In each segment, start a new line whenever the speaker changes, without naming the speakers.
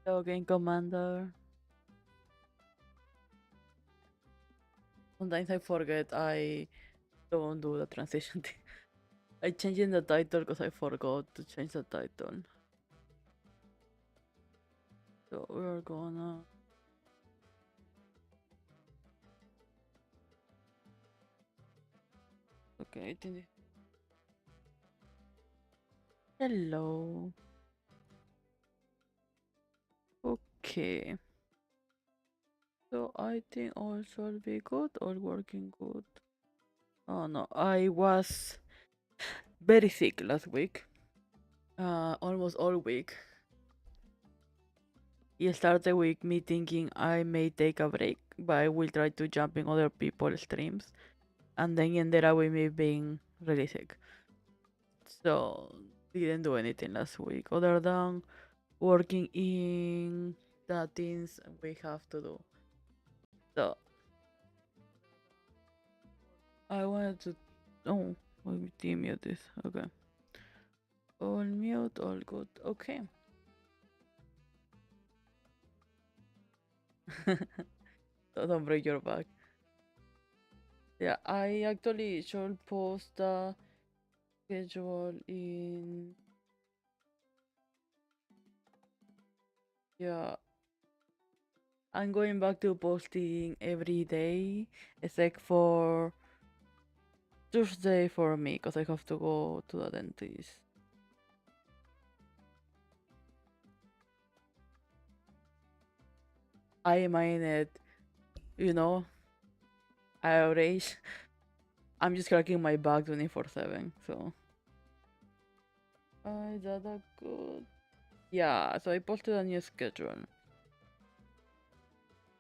Game Commander. Sometimes I forget I don't do the transition thing. I changed the title because I forgot to change the title. So we're gonna. Okay, I think. Hello. Okay. So I think all should be good, all working good. Oh no, I was very sick last week. Almost all week. It started with me thinking I may take a break, but I will try to jump in other people's streams. And then ended up with me being really sick. So didn't do anything last week other than working in the things we have to do. So I wanted to. Oh, let me demute this. Okay. All mute, all good. Okay. So don't break your back. Yeah, I actually should post the schedule in. Yeah, I'm going back to posting every day except for Tuesday for me because I have to go to the dentist. I minded, you know, average. I'm just cracking my back 24/7. So is that a good? Yeah. So I posted a new schedule.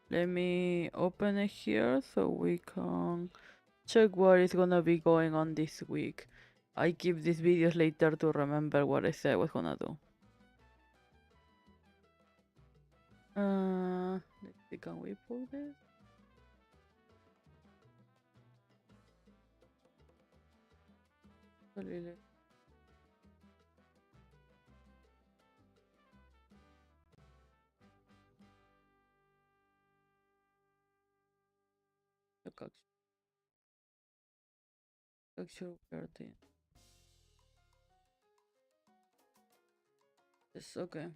Let me open it here so we can check what is gonna be going on this week. I keep these videos later to remember what I said I was gonna do. Let's see, can we pull this? Actually, look, actually, 13. Yes, okay.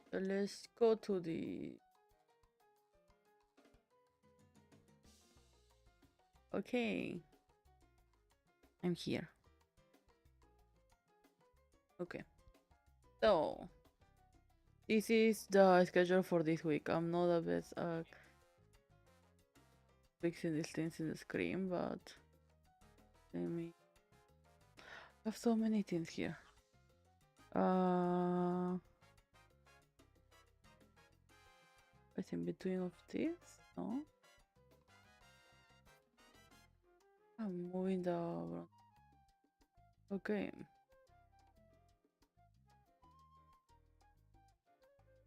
So let's go to the. Okay, I'm here. Okay. So this is the schedule for this week. I'm not the best at fixing these things in the screen, but let me. I have so many things here. It's in between of this. No, I'm moving the. Okay.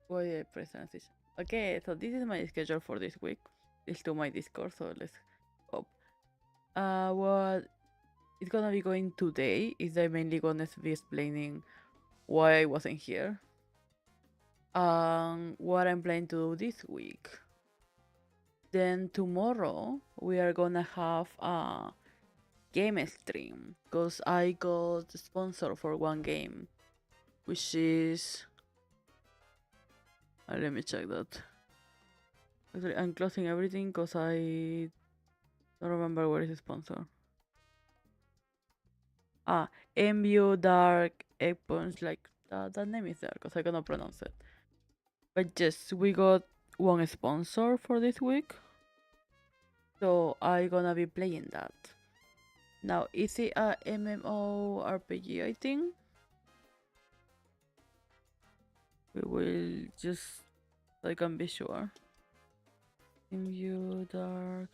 Why did I press transition? Okay, so this is my schedule for this week. It's to my Discord, so let's hope. What it's gonna be going today is I mainly gonna be explaining why I wasn't here. What I'm planning to do this week. Then tomorrow we are gonna have a game stream because I got sponsor for one game, which is. Let me check that. Actually, I'm closing everything because I don't remember where is the sponsor. MU Dark Eggpunch, like that name is there because I cannot pronounce it. But yes, we got one sponsor for this week, so I gonna be playing that. Now, is it a MMORPG? I think we will just so I can be sure. MU Dark,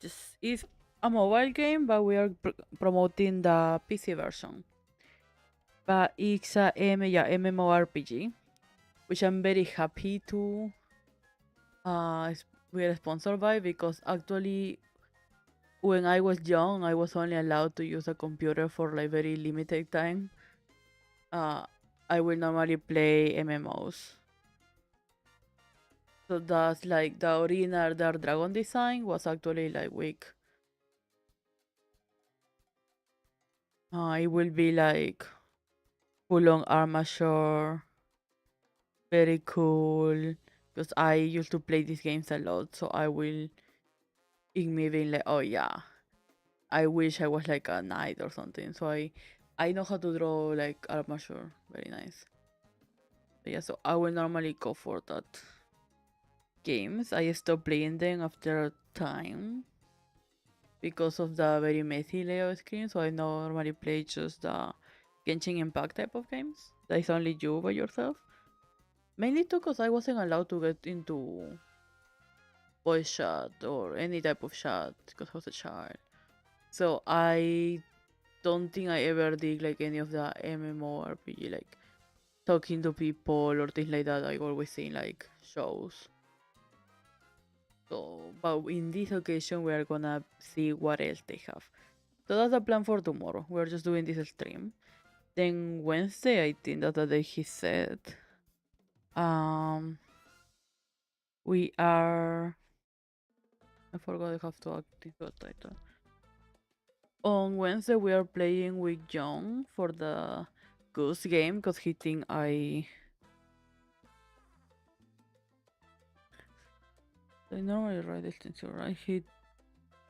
just is a mobile game, but we are promoting the PC version. But it's a MMORPG, which I'm very happy to we are sponsored by because actually when I was young I was only allowed to use a computer for like very limited time. I will normally play MMOs So that's like the original Dark Dragon design was actually like weak. It will be like full on armature, very cool. Because I used to play these games a lot, so I will in me being like, oh yeah, I wish I was like a knight or something. So I know how to draw like armature, very nice. But yeah, so I will normally go for that games. I stopped playing them after a time because of the very messy layout screen. So I normally play just the Genshin Impact type of games. That is only you by yourself. Mainly too because I wasn't allowed to get into voice chat or any type of chat because I was a child. So I don't think I ever did like any of the MMORPG, like talking to people or things like that. I always see like shows. So, but in this occasion, we are gonna see what else they have. So that's the plan for tomorrow. We're just doing this stream. Then Wednesday, I think that's the day he said. Um, we are. I forgot I have to activate the title. On Wednesday, we are playing with John for the Goose game because he think I normally write this thing so right. He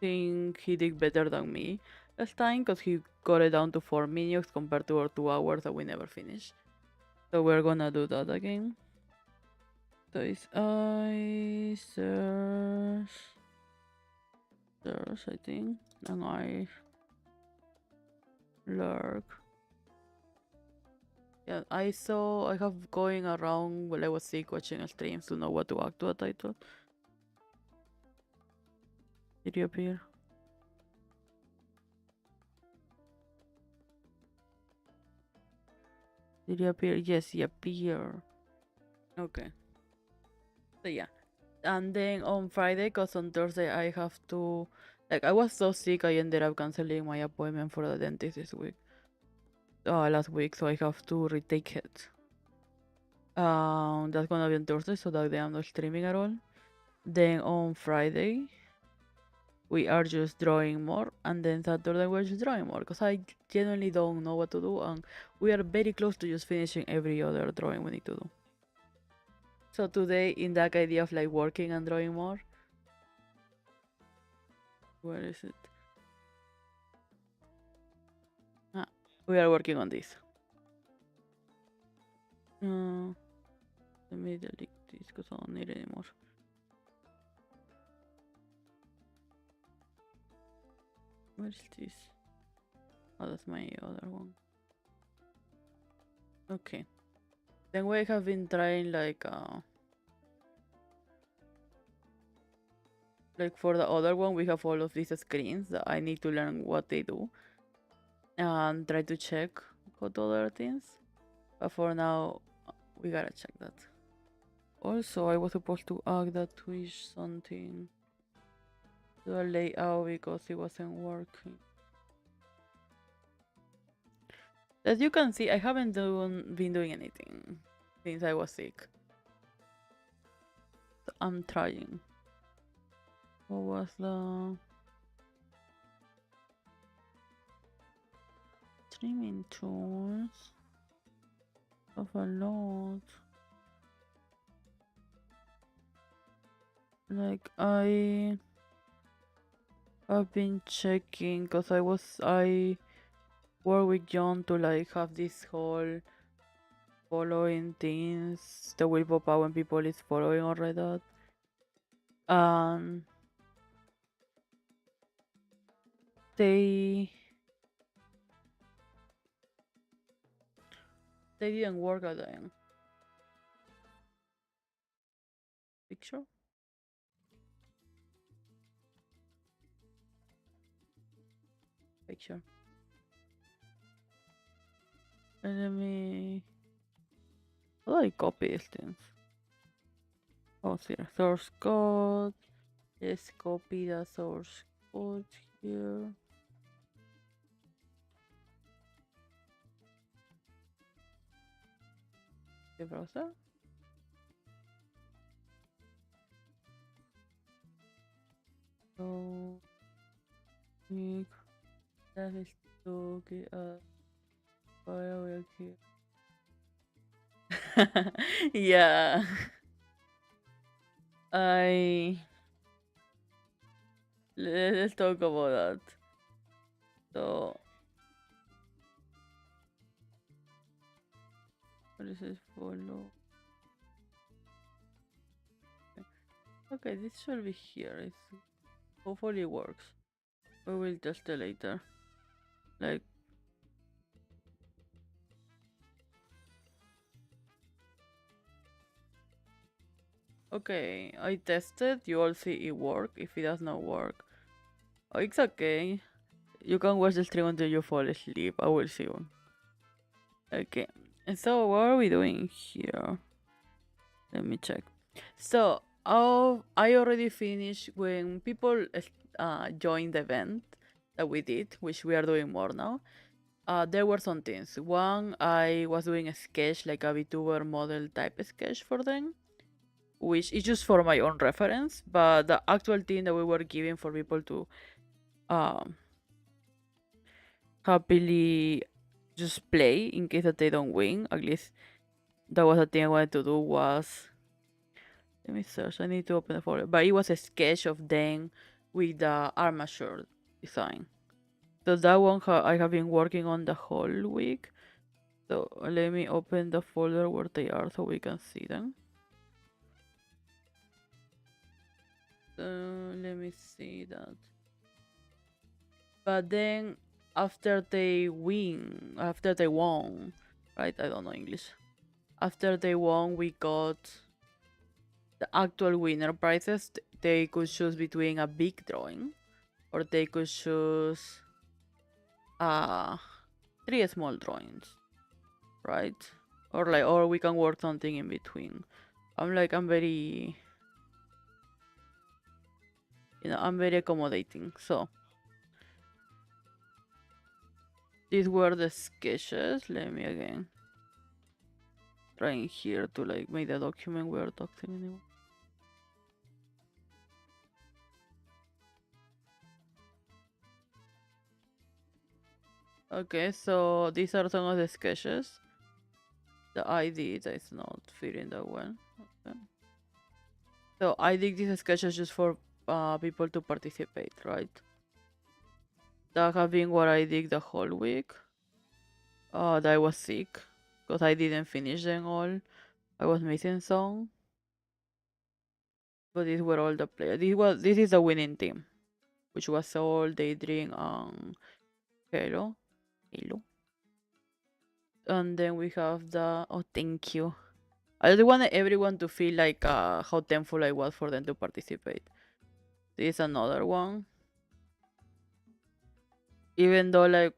think he did better than me last time because he got it down to 4 minutes compared to our 2 hours that we never finished. So we're gonna do that again. So it's search, I think, and I lurk. Yeah, I have going around while I was sick watching streams to know what to act to a title. Did you appear? Did he appear? Yes, he appeared. Okay. So yeah. And then on Friday, cause on Thursday I have to like I was so sick I ended up canceling my appointment for the dentist this week. Last week, so I have to retake it. That's gonna be on Thursday, so that day I'm not streaming at all. Then on Friday we are just drawing more, and then Saturday we're just drawing more because I genuinely don't know what to do, and we are very close to just finishing every other drawing we need to do. So today, in that idea of like working and drawing more, where is it? Ah, we are working on this. Let me delete this because I don't need it anymore. Where is this? Oh, that's my other one. Okay. Then we have been trying like for the other one we have all of these screens that I need to learn what they do and try to check what other things. But for now we gotta check that. Also I was supposed to add that Twitch something to the layout because it wasn't working. As you can see, I haven't been doing anything since I was sick. So I'm trying. What was the streaming tools? Of a lot. Like I have been checking because I work with John to like have this whole following things that will pop out when people is following or like that. Um they they didn't work at the end. Picture? Picture. And let me how do I copy these things? Oh here. Source code. Let's copy the source code here. The browser. Nick, that is okay. Far away here. Yeah. I let's talk about that. So what is this follow? Okay, this should be here. It's hopefully it works. We will test it later. Like okay, I tested. You all see it work. If it does not work, oh, it's okay. You can watch the stream until you fall asleep. I will see you. Okay. And so what are we doing here? Let me check. So I already finished when people joined the event that we did, which we are doing more now. There were some things. One, I was doing a sketch, like a VTuber model type sketch for them, which is just for my own reference. But the actual thing that we were giving for people to um, happily just play in case that they don't win, at least that was the thing I wanted to do was let me search. I need to open the folder. But it was a sketch of them with the armature design. So that one I have been working on the whole week. So let me open the folder where they are so we can see them. Let me see that. But then after they won, right? I don't know English. After they won, we got the actual winner prizes. They could choose between a big drawing, or they could choose uh 3 small drawings, right? Or we can work something in between. I'm very I'm very accommodating. So these were the sketches. Let me again trying here to like make the document we are talking anymore. Okay, so these are some of the sketches. The ID is not fitting that well. Okay. So I did these sketches just for people to participate, right? That have been what I did the whole week. That I was sick because I didn't finish them all. I was missing some, but these were all the players. This is the winning team, which was Soul, Daydream, and Halo. Halo. And then we have the oh thank you. I just wanted everyone to feel like how thankful I was for them to participate. This is another one. Even though like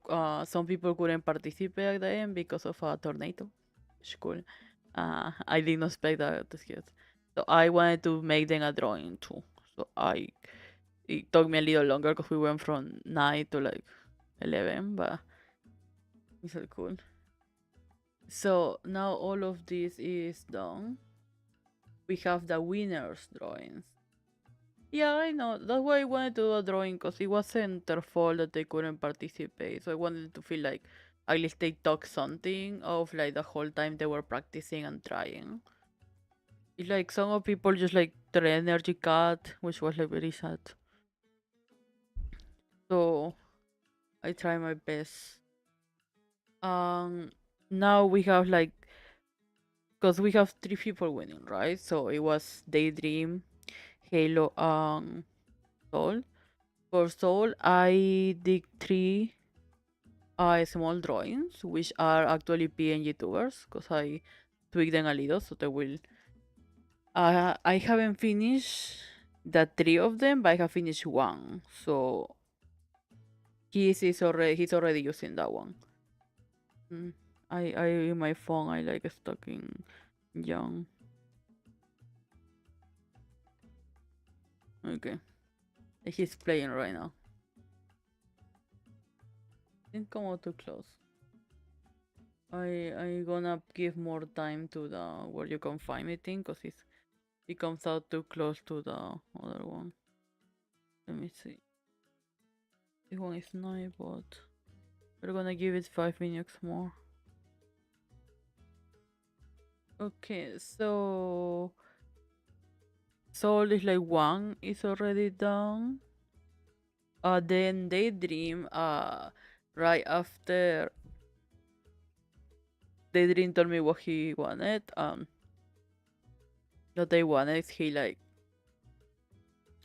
some people couldn't participate at the end because of a tornado. It's cool. I didn't expect that this kid. So I wanted to make them a drawing too. So it took me a little longer because we went from 9 to like 11, but it's so cool. So now all of this is done. We have the winners drawings. Yeah, I know. That's why I wanted to do a drawing because it wasn't their fault that they couldn't participate. So I wanted to feel like at least they took something of like the whole time they were practicing and trying. It's like some of people just like their energy cut, which was like very sad. So I try my best. Um, now we have like because we have 3 people winning, right? So it was Daydream, Halo, Soul. For Soul, I did 3 small drawings, which are actually PNG tubers, because I tweaked them a little, so they will. I haven't finished the 3 of them, but I have finished one, so he's already using that one. Mm. I in my phone I like stuck in young. Okay, he's playing right now. Didn't come out too close. I gonna give more time to the where you can find me thing, cause it comes out too close to the other one. Let me see. This one is 9, but we're gonna give it 5 minutes more. Okay, so Soul is like 1 is already done. Then Daydream, right after Daydream told me what he wanted, what they wanted, he like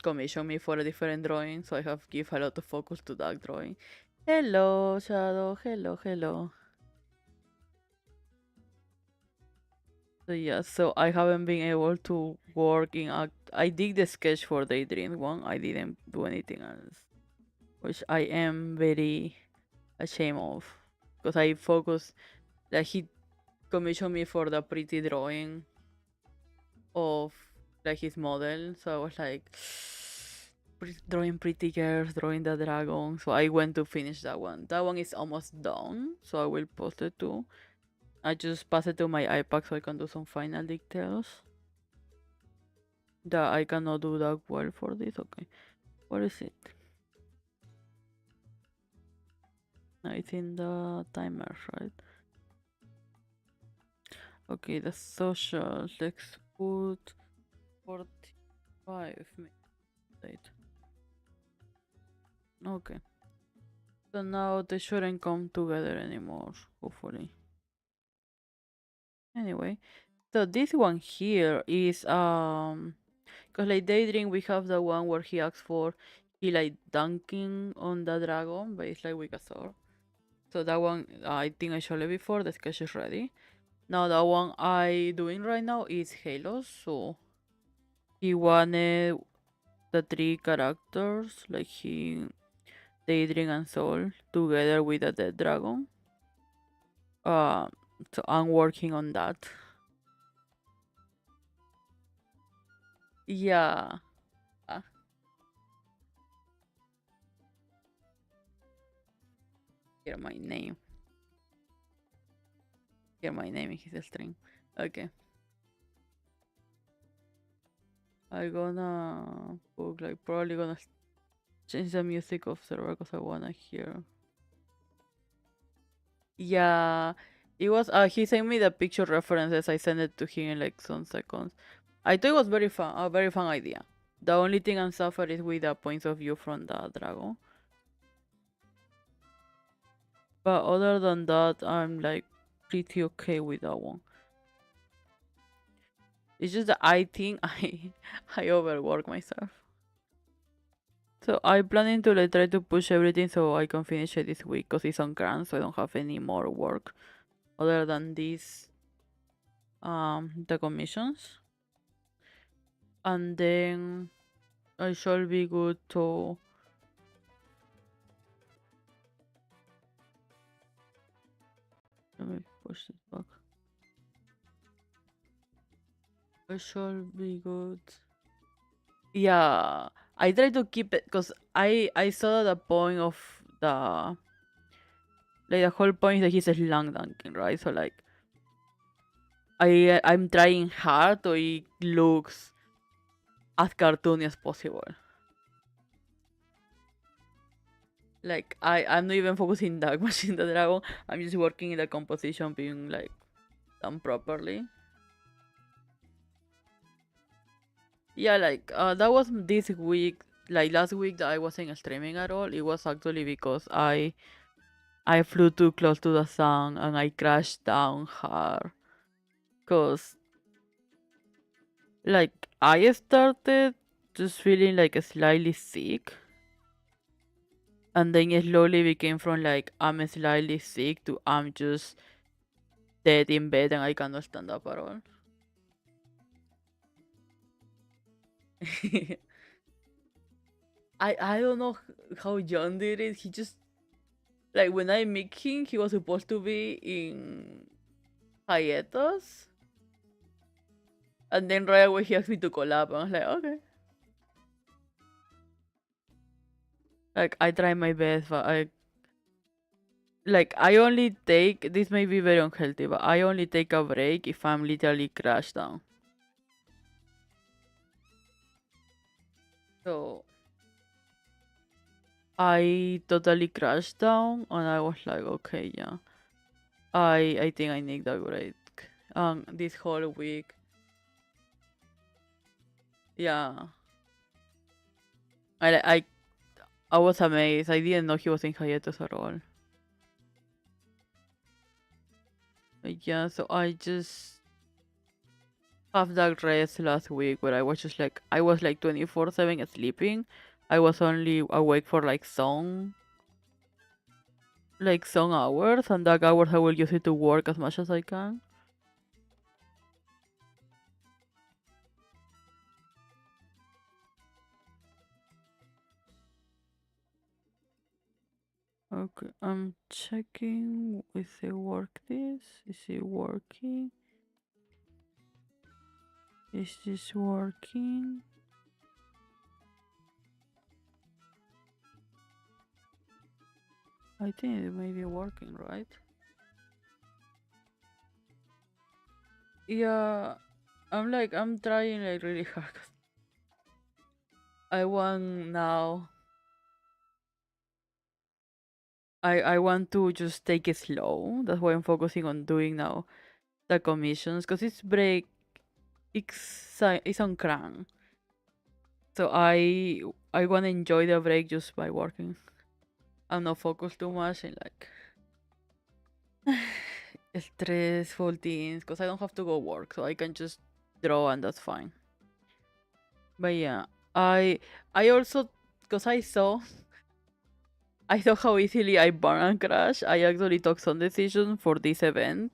commissioned me for a different drawing, so I have give a lot of focus to that drawing. Hello, Shadow. Hello. So yeah, so I haven't been able to work in I did the sketch for Daydream one. I didn't do anything else, which I am very ashamed of, because I focused. Like he commissioned me for the pretty drawing of like his model, so I was like drawing pretty girls, drawing the dragon. So I went to finish that one. That one is almost done, so I will post it too. I just pass it to my iPad so I can do some final details that I cannot do that well for this. Okay, what is it? It's in the timer, right? Okay, the social. Let's put 45 minutes. Okay. So now they shouldn't come together anymore, hopefully. Anyway, so this one here is because like Daydream we have the one where he asks for he like dunking on the dragon, but it's like with a sword. So that one I think I showed it before. The sketch is ready. Now the one I doing right now is Halo. So he wanted the 3 characters like he Daydream and Soul together with the dead dragon. Uh, so I'm working on that. Yeah. Uh, Here my name. Here my name in his string. Okay. I gonna put like probably gonna change the music of server because I wanna hear. Yeah. It was he sent me the picture references. I sent it to him in like some seconds. I thought it was very fun, a very fun idea. The only thing I'm suffering is with the points of view from the dragon. But other than that, I'm like pretty okay with that one. It's just that I think I overwork myself. So I'm planning to like try to push everything so I can finish it this week because it's on grant, so I don't have any more work other than these the commissions. And then I shall be good to let me push this back. I shall be good. Yeah, I try to keep it because I saw the point of the like the whole point is that he's a slam dunking, right? So like I'm trying hard so it looks as cartoony as possible. Like I'm not even focusing that much in the dragon. I'm just working in the composition being like done properly. Yeah, like that was this week. Like last week that I wasn't streaming at all. It was actually because I flew too close to the sun and I crashed down hard. Cause like I started just feeling like slightly sick, and then it slowly became from like I'm slightly sick to I'm just dead in bed and I cannot stand up at all. I don't know how John did it. He just like when I met him, he was supposed to be in hiatus, and then right away he asked me to collab, and I was like, okay. Like I try my best, but I only take this may be very unhealthy, but I only take a break if I'm literally crashed down. So I totally crashed down and I was like, okay, yeah. I think I need a break. This whole week. Yeah. I I was amazed. I didn't know he was in hiatus at all. Yeah, so I just have that rest last week where I was like 24/7 sleeping. I was only awake for some hours, and that hours I will use it to work as much as I can. Okay, I'm checking if it work this. Is it working? Is this working? I think it may be working, right? Yeah, I'm trying like really hard. 'Cause I want now. I want to just take it slow. That's why I'm focusing on doing now the commissions because it's break. It's on crank. So I want to enjoy the break just by working. I'm not focused too much in like stressful things because I don't have to go work, so I can just draw and that's fine. But yeah, I also because I saw how easily I burn and crash. I actually took some decisions for this event.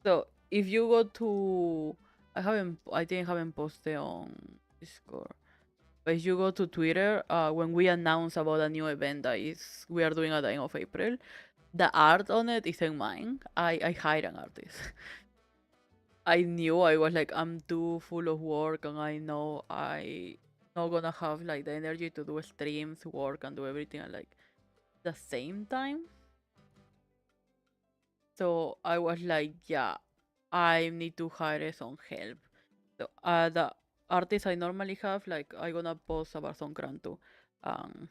So if you go to, I think I haven't posted on Discord. But if you go to Twitter, when we announce about a new event that we are doing at the end of April, the art on it isn't mine. I hired an artist. I knew I was like I'm too full of work, and I know I not gonna have like the energy to do streams, work, and do everything at like the same time. So I was like, yeah, I need to hire some help. So the artists I normally have, like I gonna post about some grant too. Um,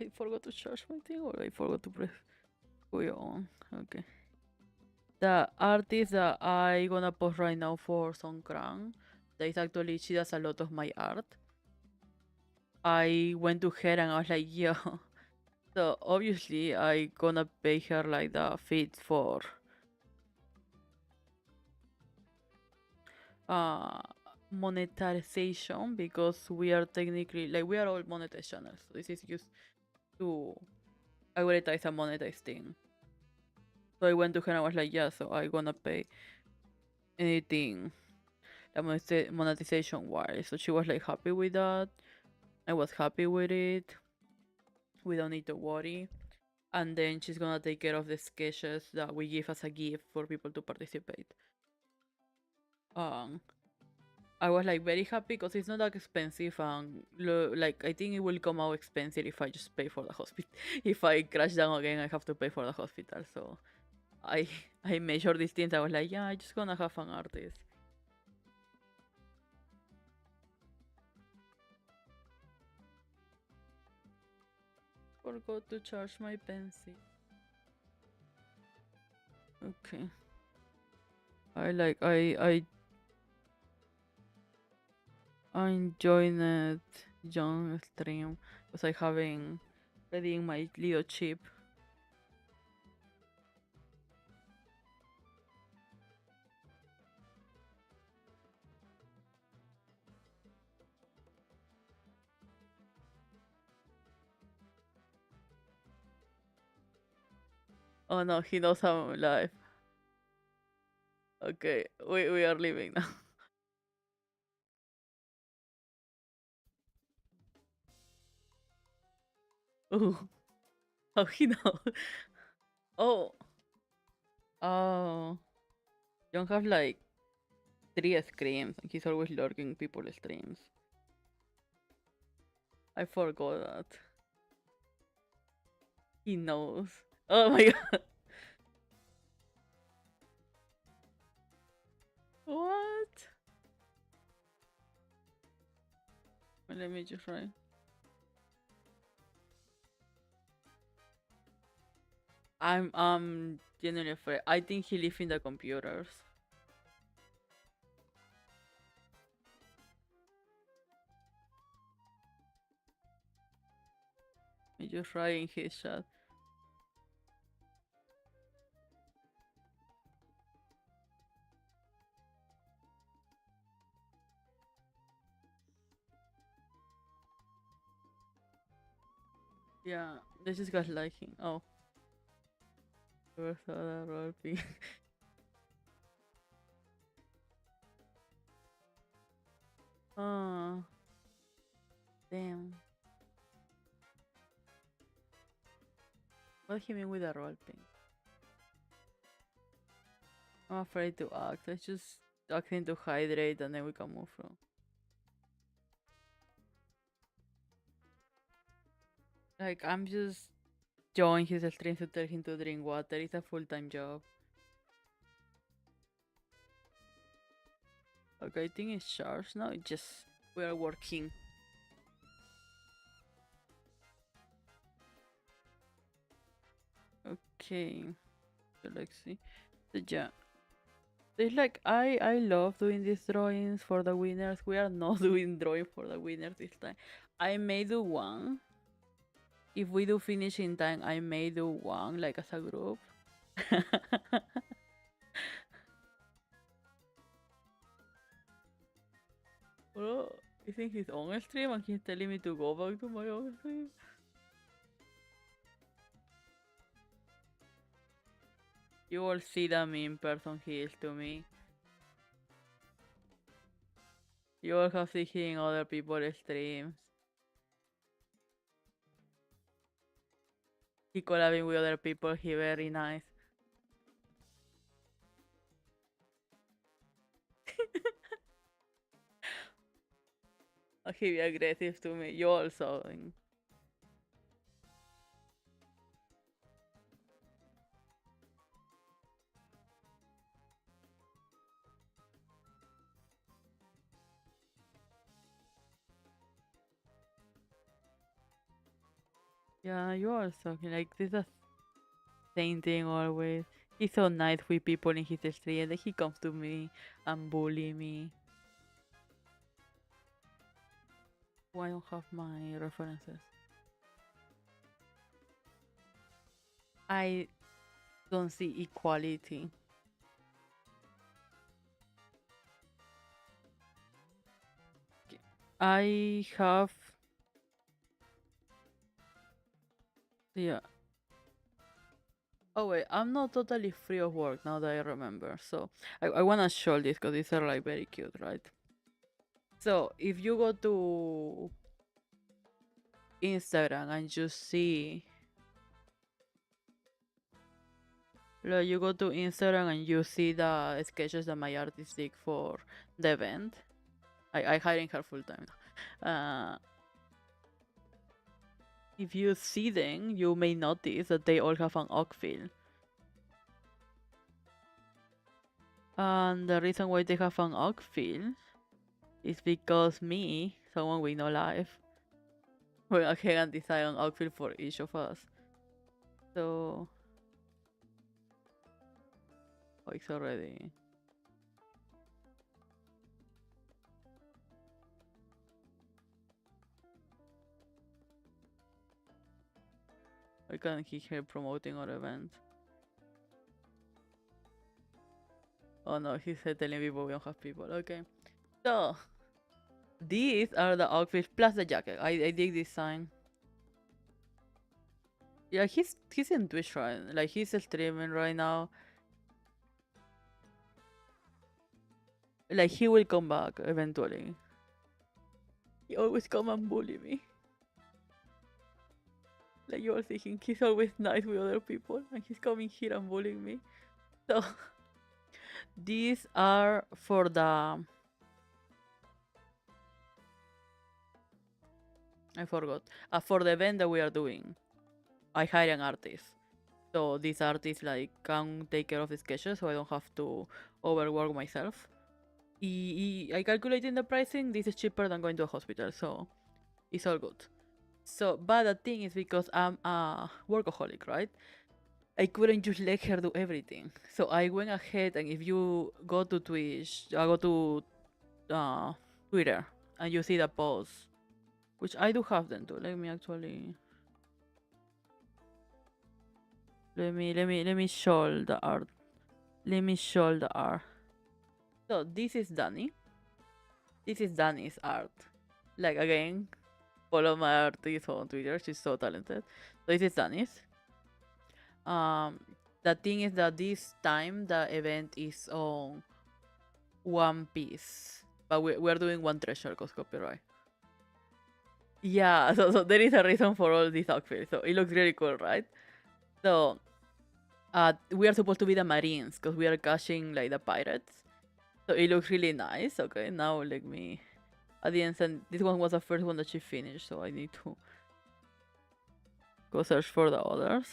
I forgot to charge my thing, or I forgot to press go on. Okay. The artist that I gonna post right now for Songkran, that is actually she does a lot of my art. I went to her and I was like, yeah. So obviously I gonna pay her like the fees for uh monetization because we are technically like we are all monetized channels. So this is used to advertise and monetize thing. So I went to her and I was like, yeah, so I gonna pay anything the monetization wise. So she was like happy with that. I was happy with it. We don't need to worry. And then she's gonna take care of the sketches that we give as a gift for people to participate. Um, I was like very happy because it's not that expensive, and like I think it will come out expensive if I just pay for the hospital. If I crash down again, I have to pay for the hospital. So I I measured these things. I was like, yeah, I just gonna have an artist. Forgot to charge my pencil. Okay. I enjoying it young stream because I having reading my little chip. Oh no, he knows I'm live. Okay, we are leaving now. Ooh, how he know? Oh, oh, John have like three screams. And he's always lurking people's streams. I forgot that. He knows. Oh my god. What? Let me just try. I'm genuinely afraid. I think he lives in the computers. He's just writing his chat. Yeah, this is gaslighting. Oh, never saw that role play. Oh, damn. What do you mean with a role play? I'm afraid to act. Let's just acting to hydrate and then we can move from. Like, I'm just joining his stream to tell him to drink water. It's a full-time job. Okay, I think it's charged now. It just we are working. Okay, so let's see. So yeah, it's like I love doing these drawings for the winners. We are not doing drawing for the winners this time. I may do one. If we do finish in time, I may do one like as a group. Bro, I think he's on stream and he's telling me to go back to my own stream. You all see the mean person he is to me. You all have seen him in other people's streams. He collabing with other people, he very nice. He be aggressive to me. You also. Yeah, you also. Like, this is same thing always. He's so nice with people in his stream and then he comes to me and bully me. Oh, I don't have my references. I don't see equality. I have. Yeah. Oh wait, I'm not totally free of work now that I remember. So I wanna show this because these are like very cute, right? So if you go to Instagram and you see, like you go to Instagram and you see the sketches that my artist did for the event. I hiring her full time. If you see them, you may notice that they all have an oak feel. And the reason why they have an oak feel is because me, someone we know live, went ahead and design an outfit for each of us. So, oh, it's already. I can keep her promoting our event. Oh no, he's telling people we don't have people. Okay. So, these are the outfits plus the jacket. I dig this sign. Yeah, he's in Twitch right, like he's streaming right now. Like he will come back eventually. He always come and bully me. Like you are thinking he's always nice with other people and he's coming here and bullying me. So these are for the I forgot. For the event that we are doing. I hire an artist. So this artist like can take care of the sketches so I don't have to overwork myself. I calculating the pricing, this is cheaper than going to a hospital, so it's all good. So, but the thing is because I'm a workaholic, right? I couldn't just let her do everything. So I went ahead, and if you go to Twitch, I go to uh, Twitter, and you see the posts, which I do have them too. Let me actually let me show the art. Let me show the art. So this is Danny. This is Danny's art. Like again, follow my artist on Twitter. She's so talented. So this is Danny's. The thing is that this time the event is on One Piece, but we're doing One Treasure cause copyright. Yeah, so there is a reason for all these outfits. So it looks really cool, right? So we are supposed to be the Marines because we are catching like the pirates. So it looks really nice. Okay, now let me. At the end, this one was the first one that she finished, so I need to go search for the others.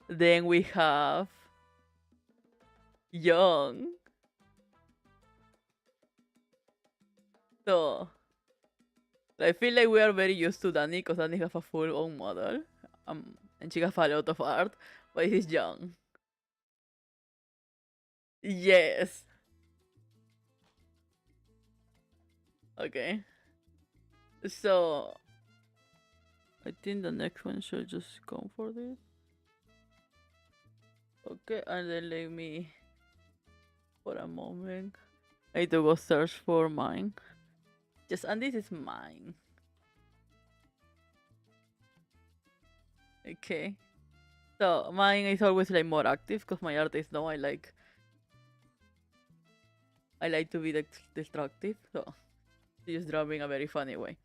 Then we have Young. So I feel like we are very used to Danny because Danny has a full own model. And she has a lot of art, but this is Young. Yes. Okay. So I think the next one should just come for this. Okay, and then let me for a moment. I need to go search for mine. And this is mine. Okay. So mine is always like more active because my artists know I like to be destructive. So just drawing a very funny way.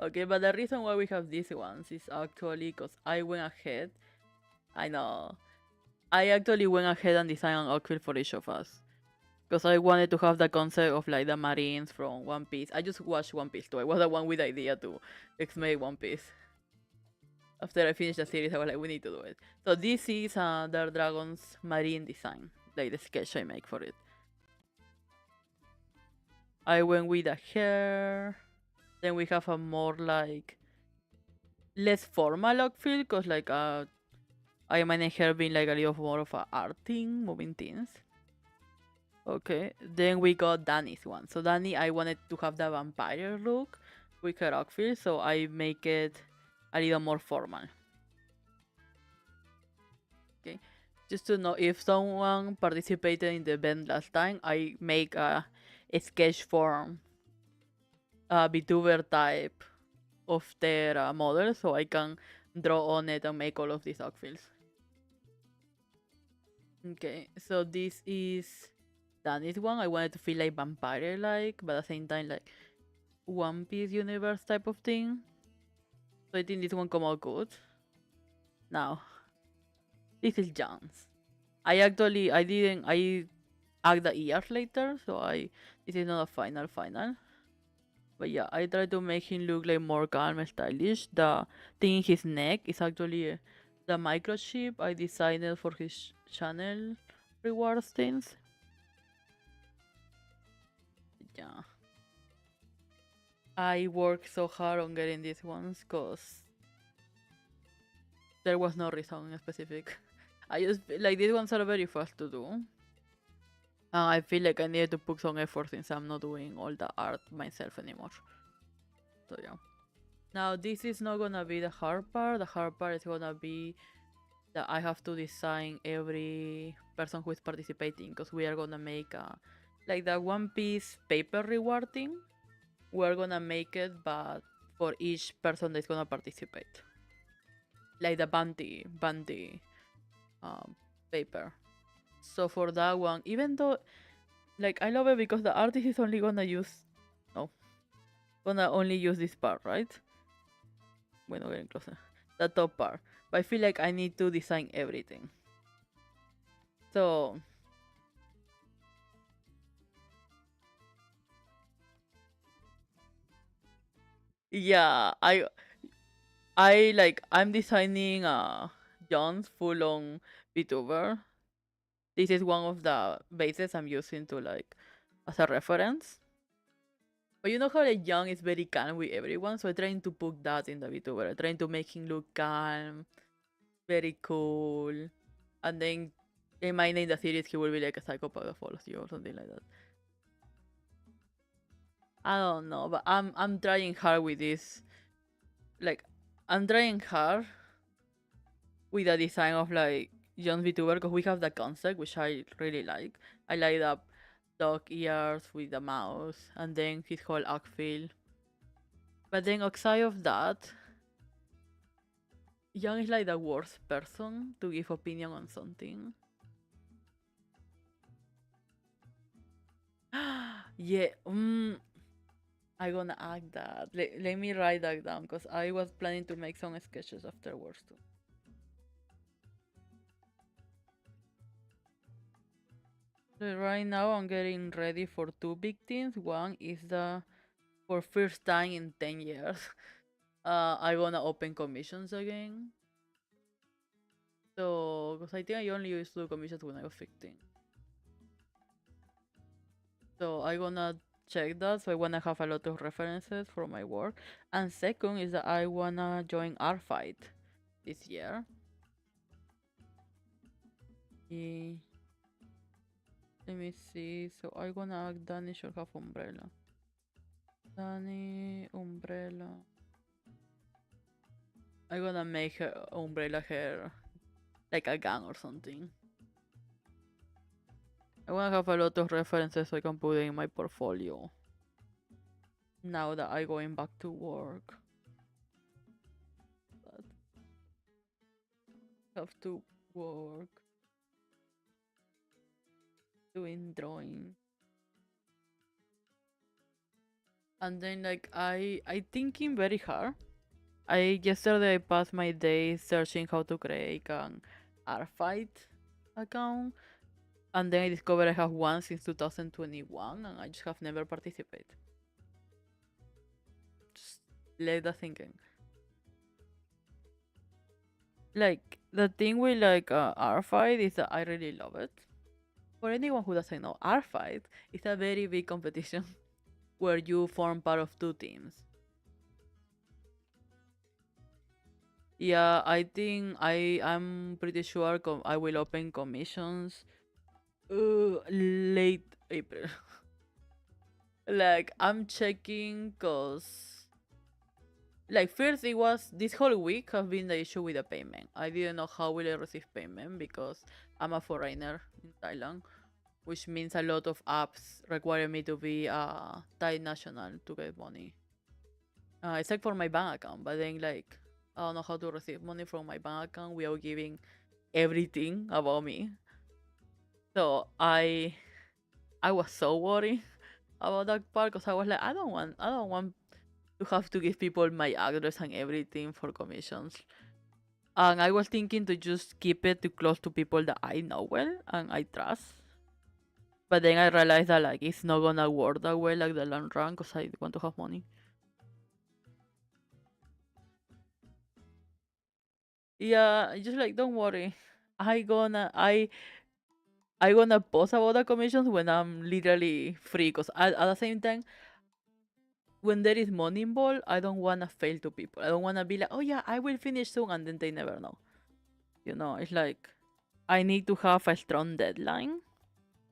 Okay, but the reason why we have these ones is actually because I went ahead. I know. I actually went ahead and designed an outfit for each of us. Because I wanted to have the concept of like the Marines from One Piece. I just watched One Piece too. I was the one with the idea to make One Piece. After I finished the series, I was like, we need to do it. So this is the Dragon's Marine design. Like the sketch I make for it. I went with the hair. Then we have a more like less formal outfit because like I managed her being like a little more of a art thing, moving things. Okay, then we got Danny's one. So Danny, I wanted to have the vampire look with her outfit, so I make it a little more formal. Okay, just to know if someone participated in the event last time, I make a sketch form, a VTuber type of their model, so I can draw on it and make all of these outfits. Okay, so this is Danny's one. I wanted to feel like vampire-like, but at the same time like One Piece universe type of thing. So I think this one come out good. Now, this is John's. I didn't add the ears later, so this is not a final. But yeah, I tried to make him look like more calm and stylish. The thing in his neck is actually the microchip I designed for his channel rewards things. Yeah. I worked so hard on getting these ones because there was no reason specific. I just like these ones are very fast to do. I feel like I needed to put some effort since I'm not doing all the art myself anymore. So yeah. Now this is not gonna be the hard part. The hard part is gonna be that I have to design every person who is participating because we are gonna make like the One Piece paper reward thing. We're gonna make it, but for each person that's gonna participate. Like the bounty paper. So for that one, even though like I love it because the artist is only gonna only use this part, right? Bueno, getting closer. The top part. But I feel like I need to design everything. So yeah, I'm designing John's full on VTuber. This is one of the bases I'm using to like as a reference. But you know how like Young is very calm with everyone, so I'm trying to put that in the VTuber. I'm trying to make him look calm, very cool. And then in my name the series he will be like a psychopath of all of you or something like that. I don't know, but I'm trying hard with this. Like I'm trying hard with the design of like John's VTuber because we have the concept which I really like. I like the dog ears with the mouse and then his whole outfit. But then outside of that, John is like the worst person to give opinion on something. Yeah, I gonna act that. Let me write that down because I was planning to make some sketches afterwards too. So right now I'm getting ready for two big things. One is the for first time in 10 years. I gonna open commissions again. So, because I think I only used to do commissions when I was 15. So I gonna check that. So I wanna have a lot of references from my work. And second is that I wanna join Art Fight this year. Eh, let me see. So I gonna act Danny should have umbrella. Danny umbrella. I gonna make her umbrella hair like a gun or something. I wanna have a lot of references so I can put it in my portfolio. Now that I going back to work. But have to work doing drawing. And then like I thinking very hard. I yesterday I passed my day searching how to create an art fight account, and then I discovered I have one since 2021 and I just have never participated. Just let that sink in. Like the thing with like art fight is that I really love it. For anyone who doesn't know, art fight is a very big competition where you form part of two teams. Yeah, I think I'm pretty sure I will open commissions late April. Like I'm checking cause like first it was this whole week have been the issue with the payment. I didn't know how will I receive payment because I'm a foreigner in Thailand, which means a lot of apps require me to be a Thai national to get money. Except for my bank account, but then like I don't know how to receive money from my bank account without giving everything about me. So I was so worried about that part because I was like, I don't want to have to give people my address and everything for commissions. And I was thinking to just keep it too close to people that I know well and I trust. But then I realized that like it's not gonna work that way like the long run because I want to have money. Yeah, just like don't worry. I gonna I gonna post about the commissions when I'm literally free because at the same time when there is money involved, I don't wanna fail to people. I don't wanna be like, oh yeah, I will finish soon, and then they never know. You know, it's like I need to have a strong deadline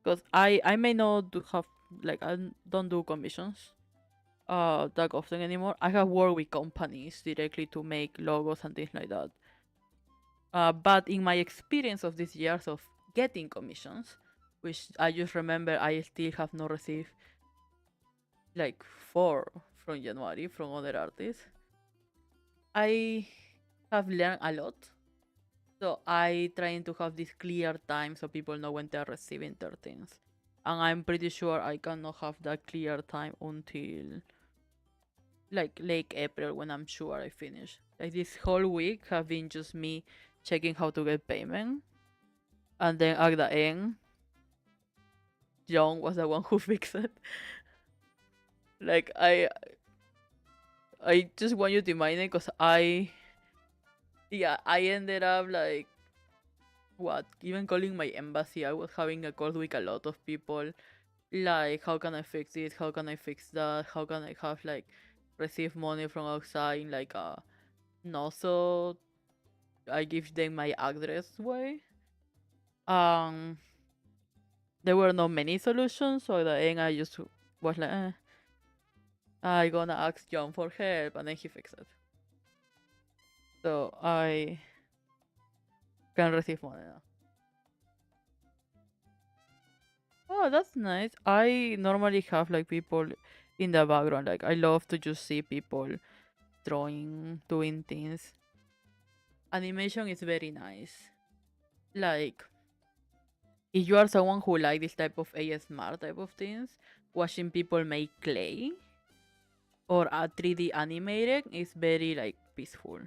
because I may not do have like I don't do commissions that often anymore. I have worked with companies directly to make logos and things like that. But in my experience of these years of getting commissions, which I just remember I still have not received like four from January from other artists. I have learned a lot. So I trying to have this clear time so people know when they're receiving their things. And I'm pretty sure I cannot have that clear time until like late April when I'm sure I finish. Like this whole week have been just me checking how to get payment. And then at the end, John was the one who fixed it. Like I just want you to mind it because I ended up like what even calling my embassy. I was having a call with a lot of people like how can I fix this, how can I fix that, how can I have like receive money from outside in like a not so I give them my address way. Um, there were not many solutions, so at the end I just was like, I gonna ask John for help, and then he fixed it. So I can receive money now. Oh, that's nice. I normally have like people in the background. Like I love to just see people drawing, doing things. Animation is very nice. Like if you are someone who like this type of ASMR type of things, watching people make clay or a 3D animated is very like peaceful.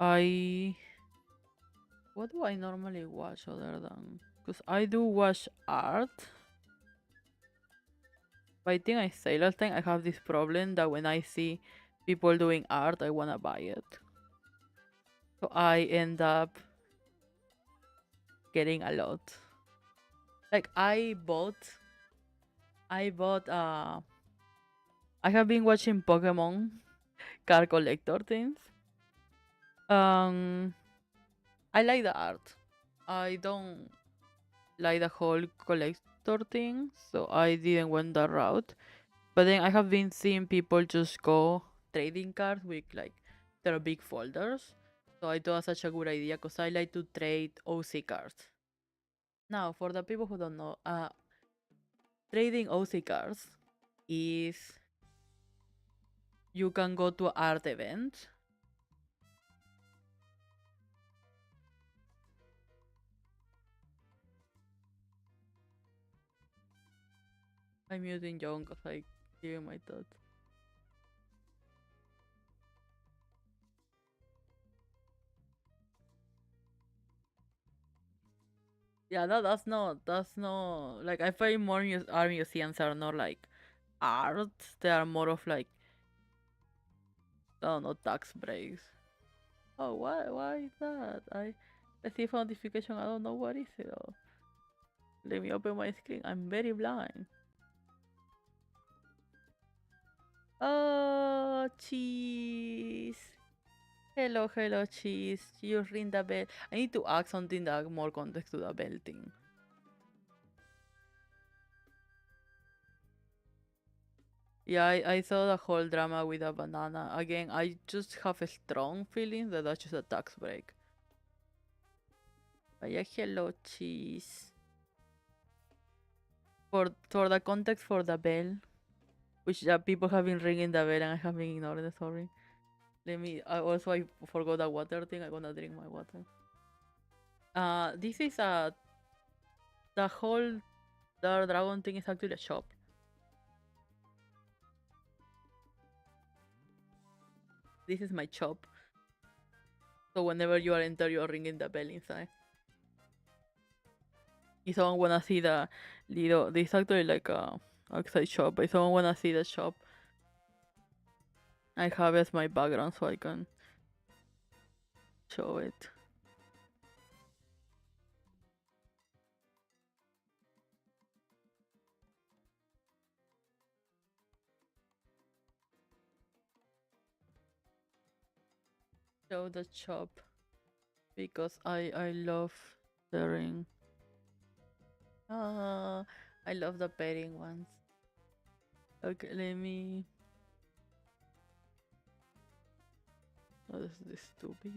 I what do I normally watch other than because I do watch art. But I think I say last time I have this problem that when I see people doing art, I wanna buy it. So I end up getting a lot. Like I bought I have been watching Pokemon card collector things. Um I like the art. I don't like the whole collector thing, so I didn't went that route. But then I have been seeing people just go trading cards with like their big folders. So I thought such a good idea because I like to trade OC cards. Now, for the people who don't know, trading OC cards is you can go to an art event. I'm using John because I give you my thoughts. Yeah, that's not like I find more art museums are not like art. They are more of like I don't know tax breaks. Oh, why is that? I receive a notification. I don't know what is it. Oh, let me open my screen. I'm very blind. Oh, cheese. Hello, hello, cheese. You ring the bell. I need to add something that add more context to the bell thing. Yeah, I saw the whole drama with a banana. Again, I just have a strong feeling that that's just a tax break. But yeah, hello, cheese. For the context for the bell, which people have been ringing the bell and I have been ignoring it. Sorry. Let me. I forgot the water thing. I'm gonna drink my water. This is the whole Dark Dragon thing is actually a shop. This is my shop. So whenever you are enter, you are ringing the bell inside. If someone wanna see the little, this is actually like a outside shop. If someone wanna see the shop, I have as my background so I can show it. Show the shop because I love the ring. Ah, I love the pairing ones. Okay, let me. Oh, this is too big.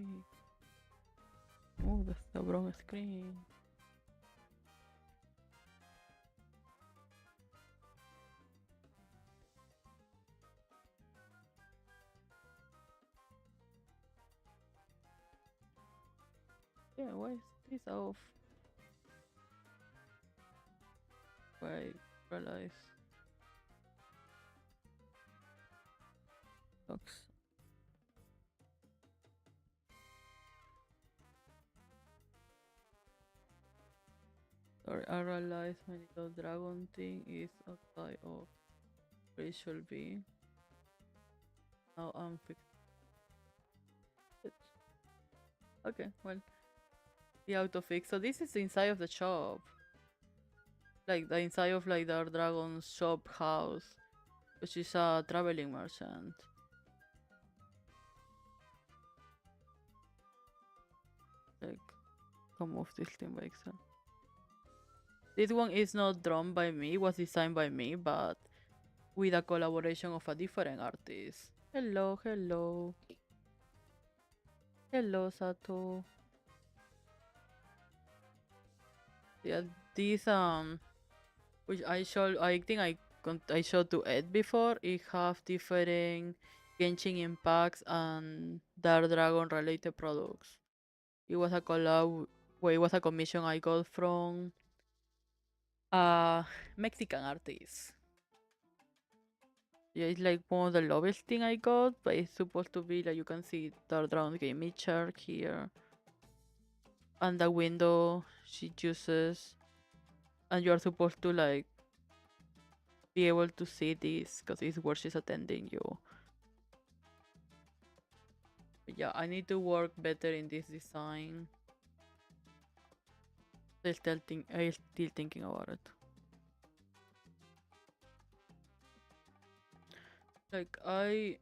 Oh, that's the wrong screen. Yeah, why is this off? Wait, realize. Looks. Sorry, I realize my little dragon thing is outside of where it should be. Now I'm fixing it. Okay, well, the auto fix. So this is the inside of the shop. Like the inside of like the dragon's shop house, which is a traveling merchant. can move this thing by itself. This one is not drawn by me, it was designed by me, but with a collaboration of a different artist. Hello, hello. Hello, Sato. Yeah, these which I think I showed to Ed before. It have different Genshin Impacts and Dark Dragon related products. It was a collab. Well, it was a commission I got from a Mexican artist. Yeah, it's like one of the lowest thing I got, but it's supposed to be like you can see Dark Dragon game chart here. And the window she uses, and you are supposed to like be able to see this because it's where she's attending you. But yeah, I need to work better in this design. I'm still thinking about it. Like I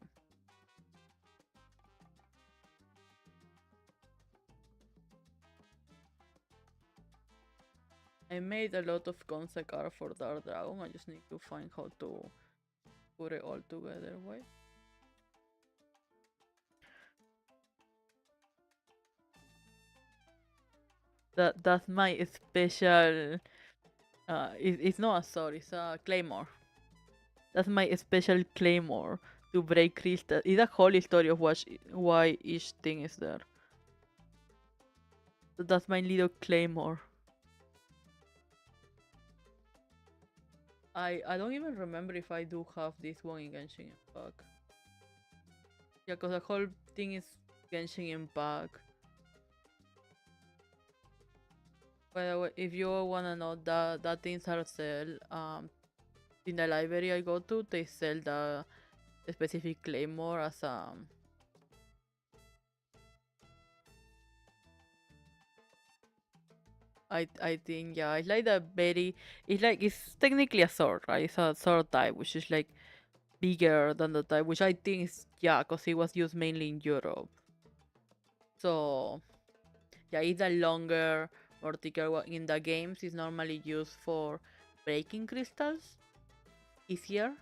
made a lot of concept art for Dark Dragon. I just need to find how to put it all together. Wait. That's my special. It's not a sword. It's a claymore. That's my special claymore to break crystal. It's a whole story of why each thing is there. So that's my little claymore. I don't even remember if I do have this one in Genshin Impact. Yeah, cause the whole thing is Genshin Impact. By the way, if you wanna know that things are sell, in the library I go to, they sell the specific claymore as I think yeah, it's like the very it's technically a sword, right? It's a sword type, which is like bigger than the type, which I think is yeah, cause it was used mainly in Europe. So yeah, it's a longer or thicker one. In the games it's normally used for breaking crystals easier.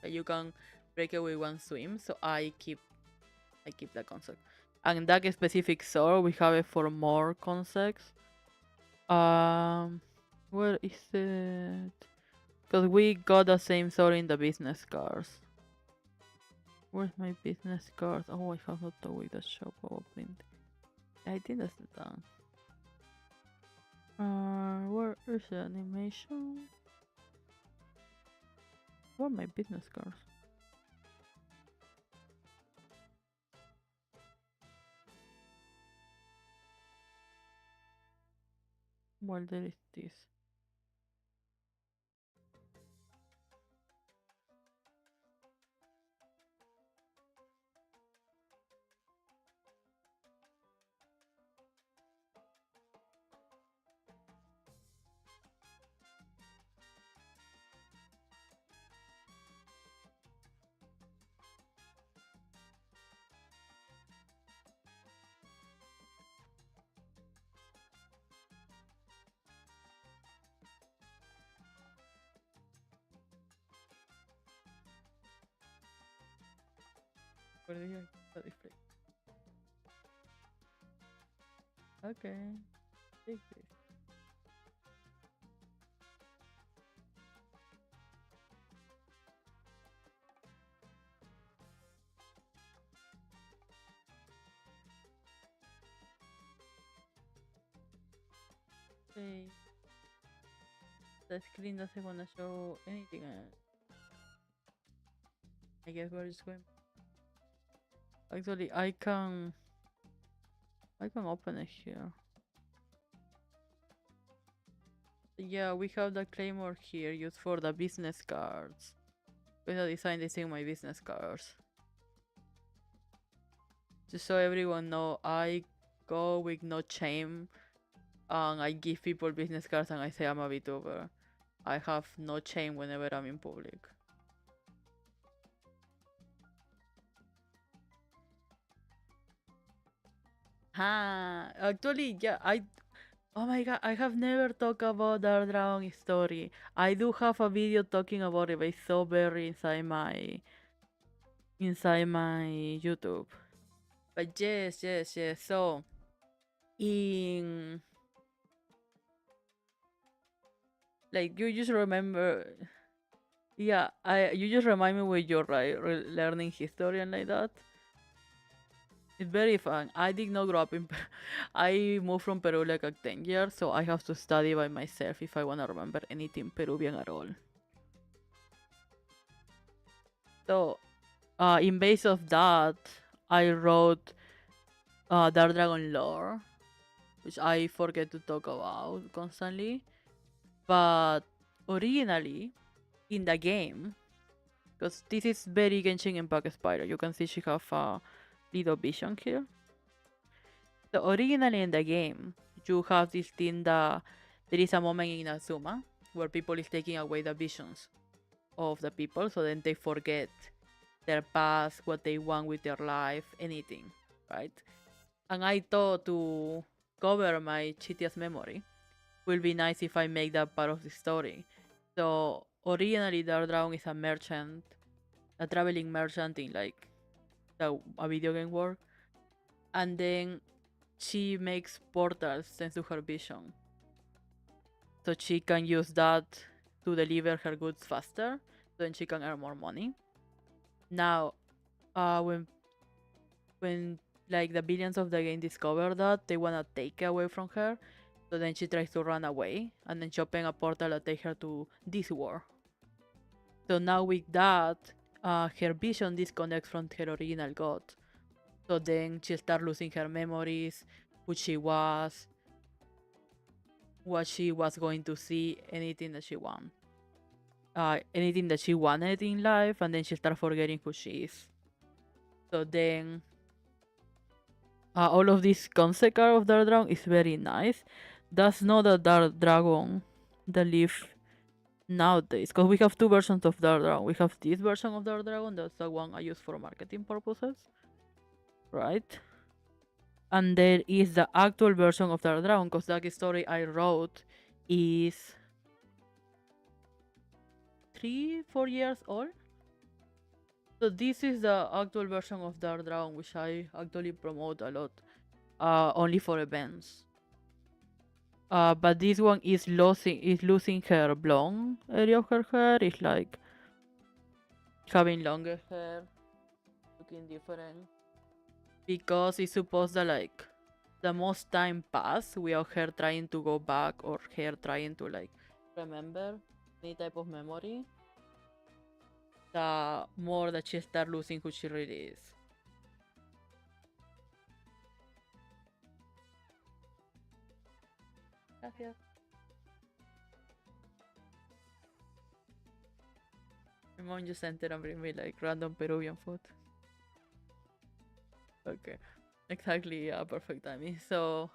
You can break it with one swim, so I keep that concept. And that specific sword we have it for more concepts. Where is it? Because we got the same sword in the business cards. Where's my business card? Oh, I have not told with the shop opening. I think that's done. Where is the animation? Where are my business cards? Well, there is this. Where do you the display? Okay. Take this. Okay. The screen doesn't wanna show anything. I guess we're just going. Actually, I can open it here. Yeah, we have the claymore here used for the business cards. With the design they say my business cards. Just so everyone know, I go with no shame and I give people business cards and I say I'm a VTuber. I have no shame whenever I'm in public. Actually, yeah, Oh my god, I have never talked about Dark Dragon story. I do have a video talking about it, but it's so buried inside my YouTube. But yes. So in like you just remember, yeah, I you just remind me when you're right, learning history and like that. It's very fun. I did not grow up in I moved from Peru like at 10 years, so I have to study by myself if I want to remember anything Peruvian at all. So, in base of that, I wrote Dark Dragon lore, which I forget to talk about constantly. But originally, in the game, because this is very Genshin Impact Spider, you can see she have a little vision here. So originally in the game, you have this thing that there is a moment in Azuma where people is taking away the visions of the people, so then they forget their past, what they want with their life, anything, right? And I thought to cover my Chitia's memory will be nice if I make that part of the story. So originally Dark Dragon is a merchant, a traveling merchant in like a video game world, and then she makes portals thanks to her vision. So she can use that to deliver her goods faster, so then she can earn more money. Now, when like the billions of the game discover that, they wanna take it away from her. So then she tries to run away, and then she opens a portal that takes her to this world. So now with that, her vision disconnects from her original god. So then she starts losing her memories, who she was, what she was going to see, anything that she want. Anything that she wanted in life, and then she starts forgetting who she is. So then all of this concept art of Dark Dragon is very nice. That's not a Dark Dragon that live nowadays, because we have two versions of Dark Dragon. We have this version of Dark Dragon, that's the one I use for marketing purposes, right? And there is the actual version of Dark Dragon, because that story I wrote is 3-4 years old. So this is the actual version of Dark Dragon, which I actually promote a lot, only for events. But this one is losing her blonde area of her hair. It's like having longer hair, looking different, because it's supposed that like the most time pass without her trying to go back or her trying to like remember any type of memory, the more that she start losing who she really is. Gracias. My mom just sent it and bring me like random Peruvian food. Okay, exactly, yeah, perfect timing. So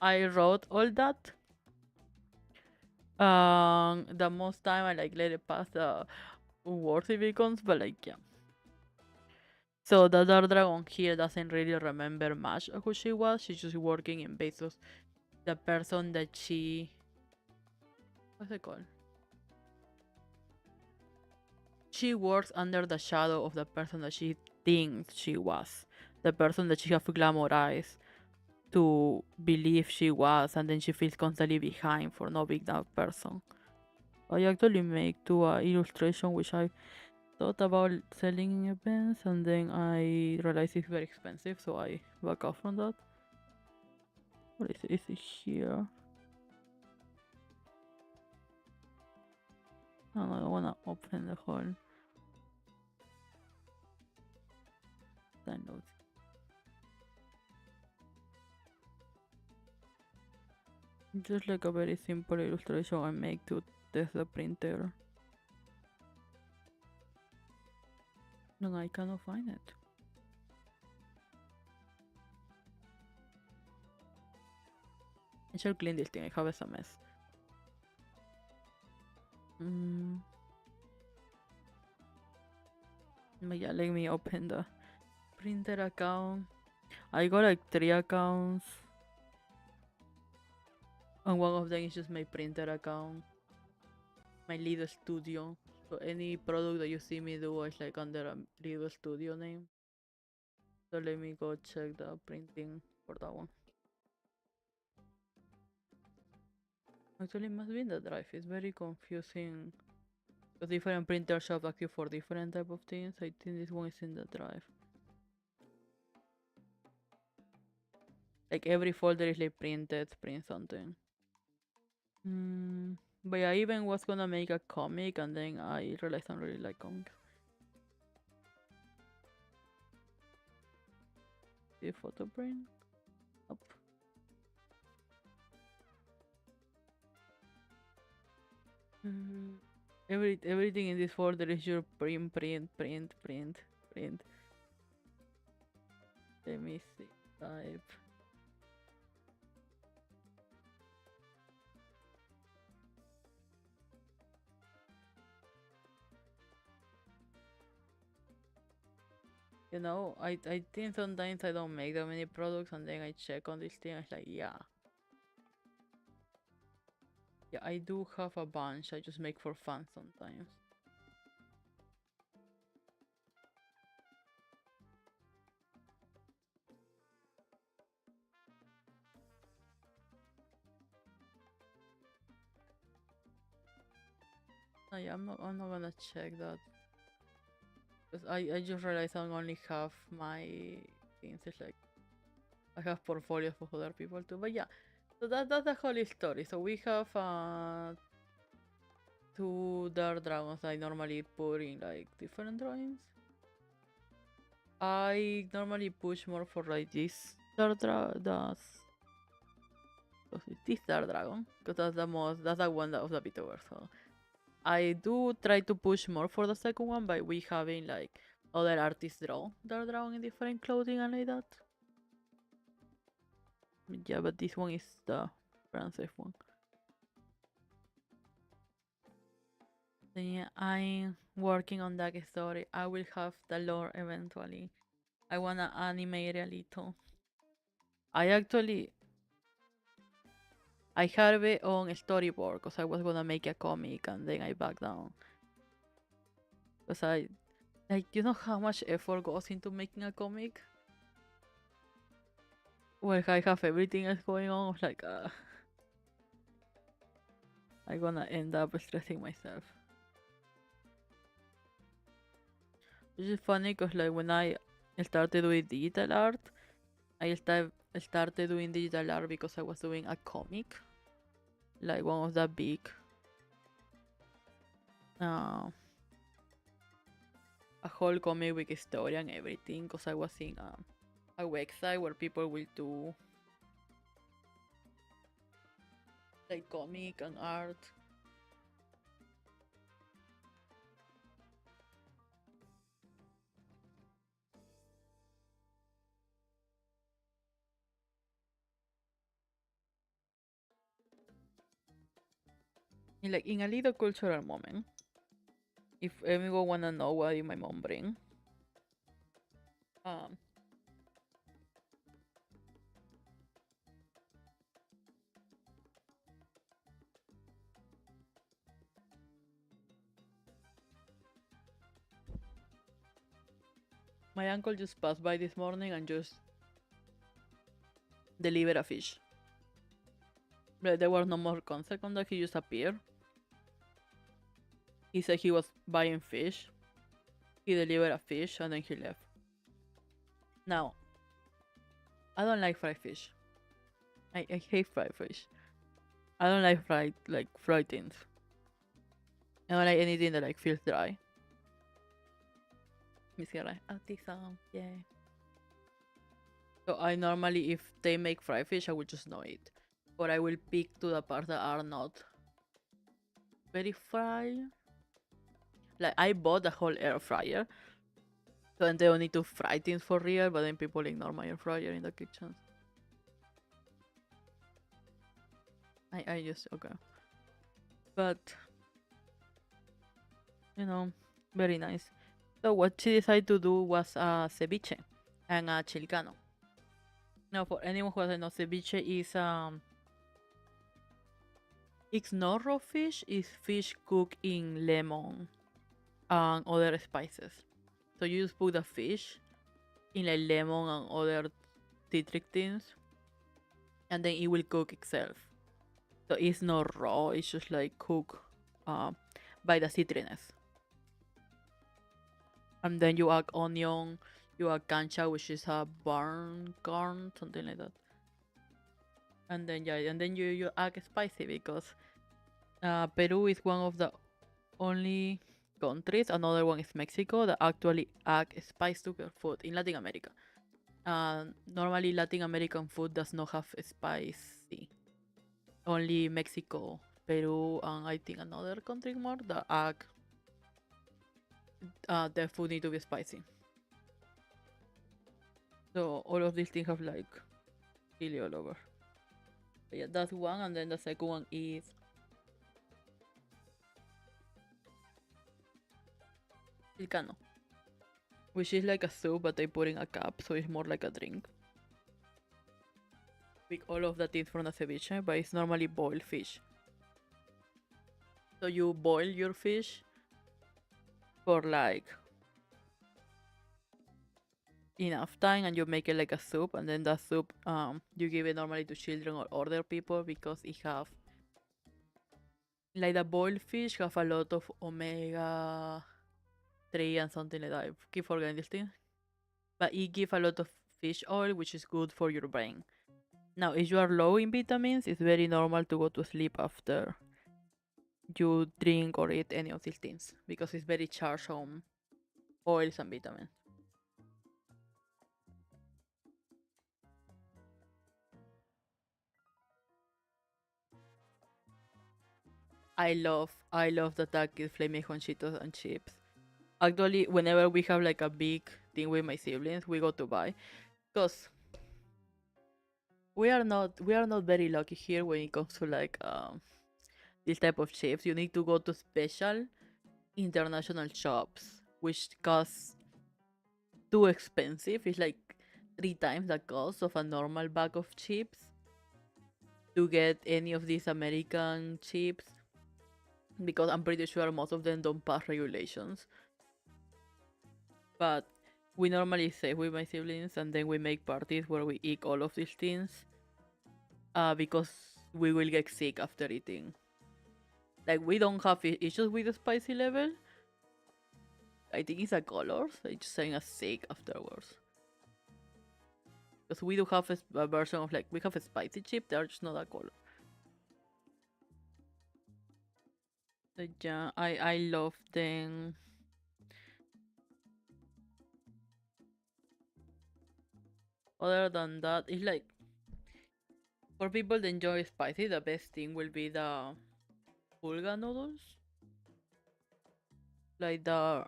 I wrote all that. The most time I like let it pass the worthy beacons, but like yeah. So the Dark Dragon here doesn't really remember much of who she was. She's just working in basis the person that what's it called? She works under the shadow of the person that she thinks she was. The person that she has glamorized to believe she was, and then she feels constantly behind for not being that person. I actually make two illustration which I thought about selling in events, and then I realized it's very expensive, so I back off from that. What is it? Is it here? No, I don't wanna open the whole download. Just like a very simple illustration I make to test the printer. And I cannot find it. I should clean this thing, I have a mess. But yeah, let me open the printer account. I got like 3 accounts. And one of them is just my printer account, my Lido Studio. So any product that you see me do is like under a Lido Studio name. So let me go check the printing for that one. Actually, it must be in the drive. It's very confusing. Because different printers have actually for different type of things. I think this one is in the drive. Like every folder is like print something. But I even was gonna make a comic and then I realized I don't really like comics. The photo print? Up. Everything in this folder is your print. Let me see. Type. You know, I think sometimes I don't make that many products and then I check on this thing. It's like, yeah. Yeah, I do have a bunch. I just make for fun sometimes. No, yeah, I'm not gonna check that. Because I just realized I only have my things. It's like I have portfolios for other people too. But yeah, so that's the whole story. So we have two dark dragons I normally put in like different drawings. I normally push more for like this dark this dark dragon because that's the one that of the Pitover. So I do try to push more for the second one by we having like other artists draw dark dragon in different clothing and like that. Yeah, but this one is the Francis one. So yeah, I'm working on that story. I will have the lore eventually. I wanna animate a little. I actually I have it on storyboard because I was gonna make a comic and then I backed down. Because I like you know how much effort goes into making a comic? Well I have everything else going on, I was like I'm gonna end up stressing myself. Which is funny because like when I started doing digital art, I started doing digital art because I was doing a comic. Like one of the big uh, a whole comic with story and everything because I was in a website where people will do like comic and art. Like in a little cultural moment, if anyone wanna know what did my mom bring, um, my uncle just passed by this morning and just delivered a fish. But there was no more contact on that. He just appeared. He said he was buying fish. He delivered a fish and then he left. Now, I don't like fried fish. I hate fried fish. I don't like fried things. I don't like anything that like feels dry. Miss like autism, yeah. So I normally, if they make fried fish, I will just know it. Or I will pick to the parts that are not very fried. Like I bought the whole air fryer. So then they don't need to fry things for real, but then people ignore my air fryer in the kitchen. I just okay. But you know, very nice. So what she decided to do was ceviche and a chilcano. Now for anyone who doesn't know, ceviche is It's not raw fish, it's fish cooked in lemon and other spices. So you just put the fish in like lemon and other citric things, and then it will cook itself. So it's not raw, it's just like cooked uh, by the citriness. And then you add onion, you add cancha, which is a barn corn, something like that. And then yeah, and then you add spicy because Peru is one of the only countries. Another one is Mexico that actually add spice to their food in Latin America. Normally, Latin American food does not have spicy. Only Mexico, Peru, and I think another country more that add their food need to be spicy. So all of these things have like chili all over. But yeah, that's one, and then the second one is Ilcano, which is like a soup, but they put in a cup, so it's more like a drink. With all of the things from the ceviche, but it's normally boiled fish. So you boil your fish for like enough time, and you make it like a soup, and then that soup you give it normally to children or older people because it have like the boiled fish have a lot of omega 3 and something like that. I keep forgetting this thing, but it give a lot of fish oil, which is good for your brain. Now, if you are low in vitamins, it's very normal to go to sleep after you drink or eat any of these things because it's very charged on oils and vitamins. I love the Takis flaming conchitos and chips. Actually, whenever we have like a big thing with my siblings, we go to buy because we are not very lucky here when it comes to like this type of chips. You need to go to special international shops, which cost too expensive. It's like 3 times the cost of a normal bag of chips to get any of these American chips because I'm pretty sure most of them don't pass regulations. But we normally save with my siblings and then we make parties where we eat all of these things because we will get sick after eating. Like we don't have issues with the spicy level. I think it's a color. So I just saying a sick afterwards. Because we do have a version of like we have a spicy chip. They're just not a color. So yeah, I love them. Other than that, it's like for people that enjoy spicy, the best thing will be the pulga noodles, like the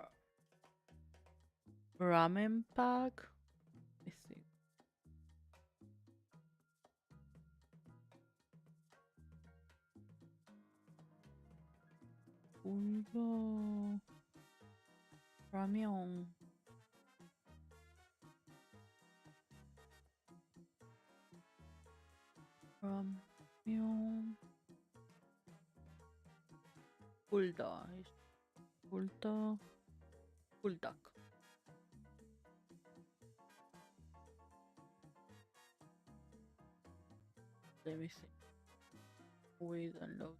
ramen pack. Let's see. Pulga ramyeon. Ramyeon. Pulda. Pulda. Puldak. Let me see. Wait and load.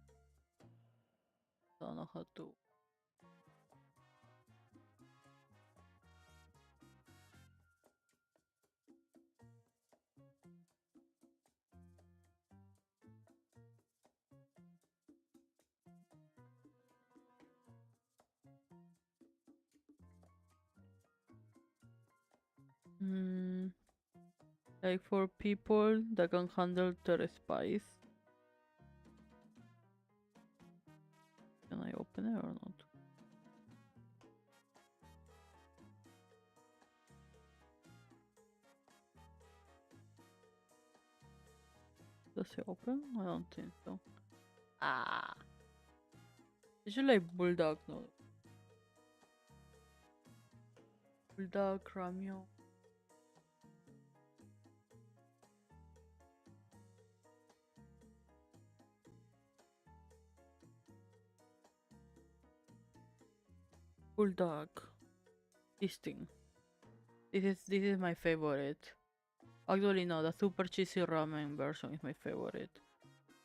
Don't know how to. Hmm. Like for people that can handle the spice. Can I open it or not? Does it open? I don't think so. Ah. It should like bulldog no. Bulldog ramyeon. bulldog. This thing. This is my favorite. Actually, no, the super cheesy ramen version is my favorite.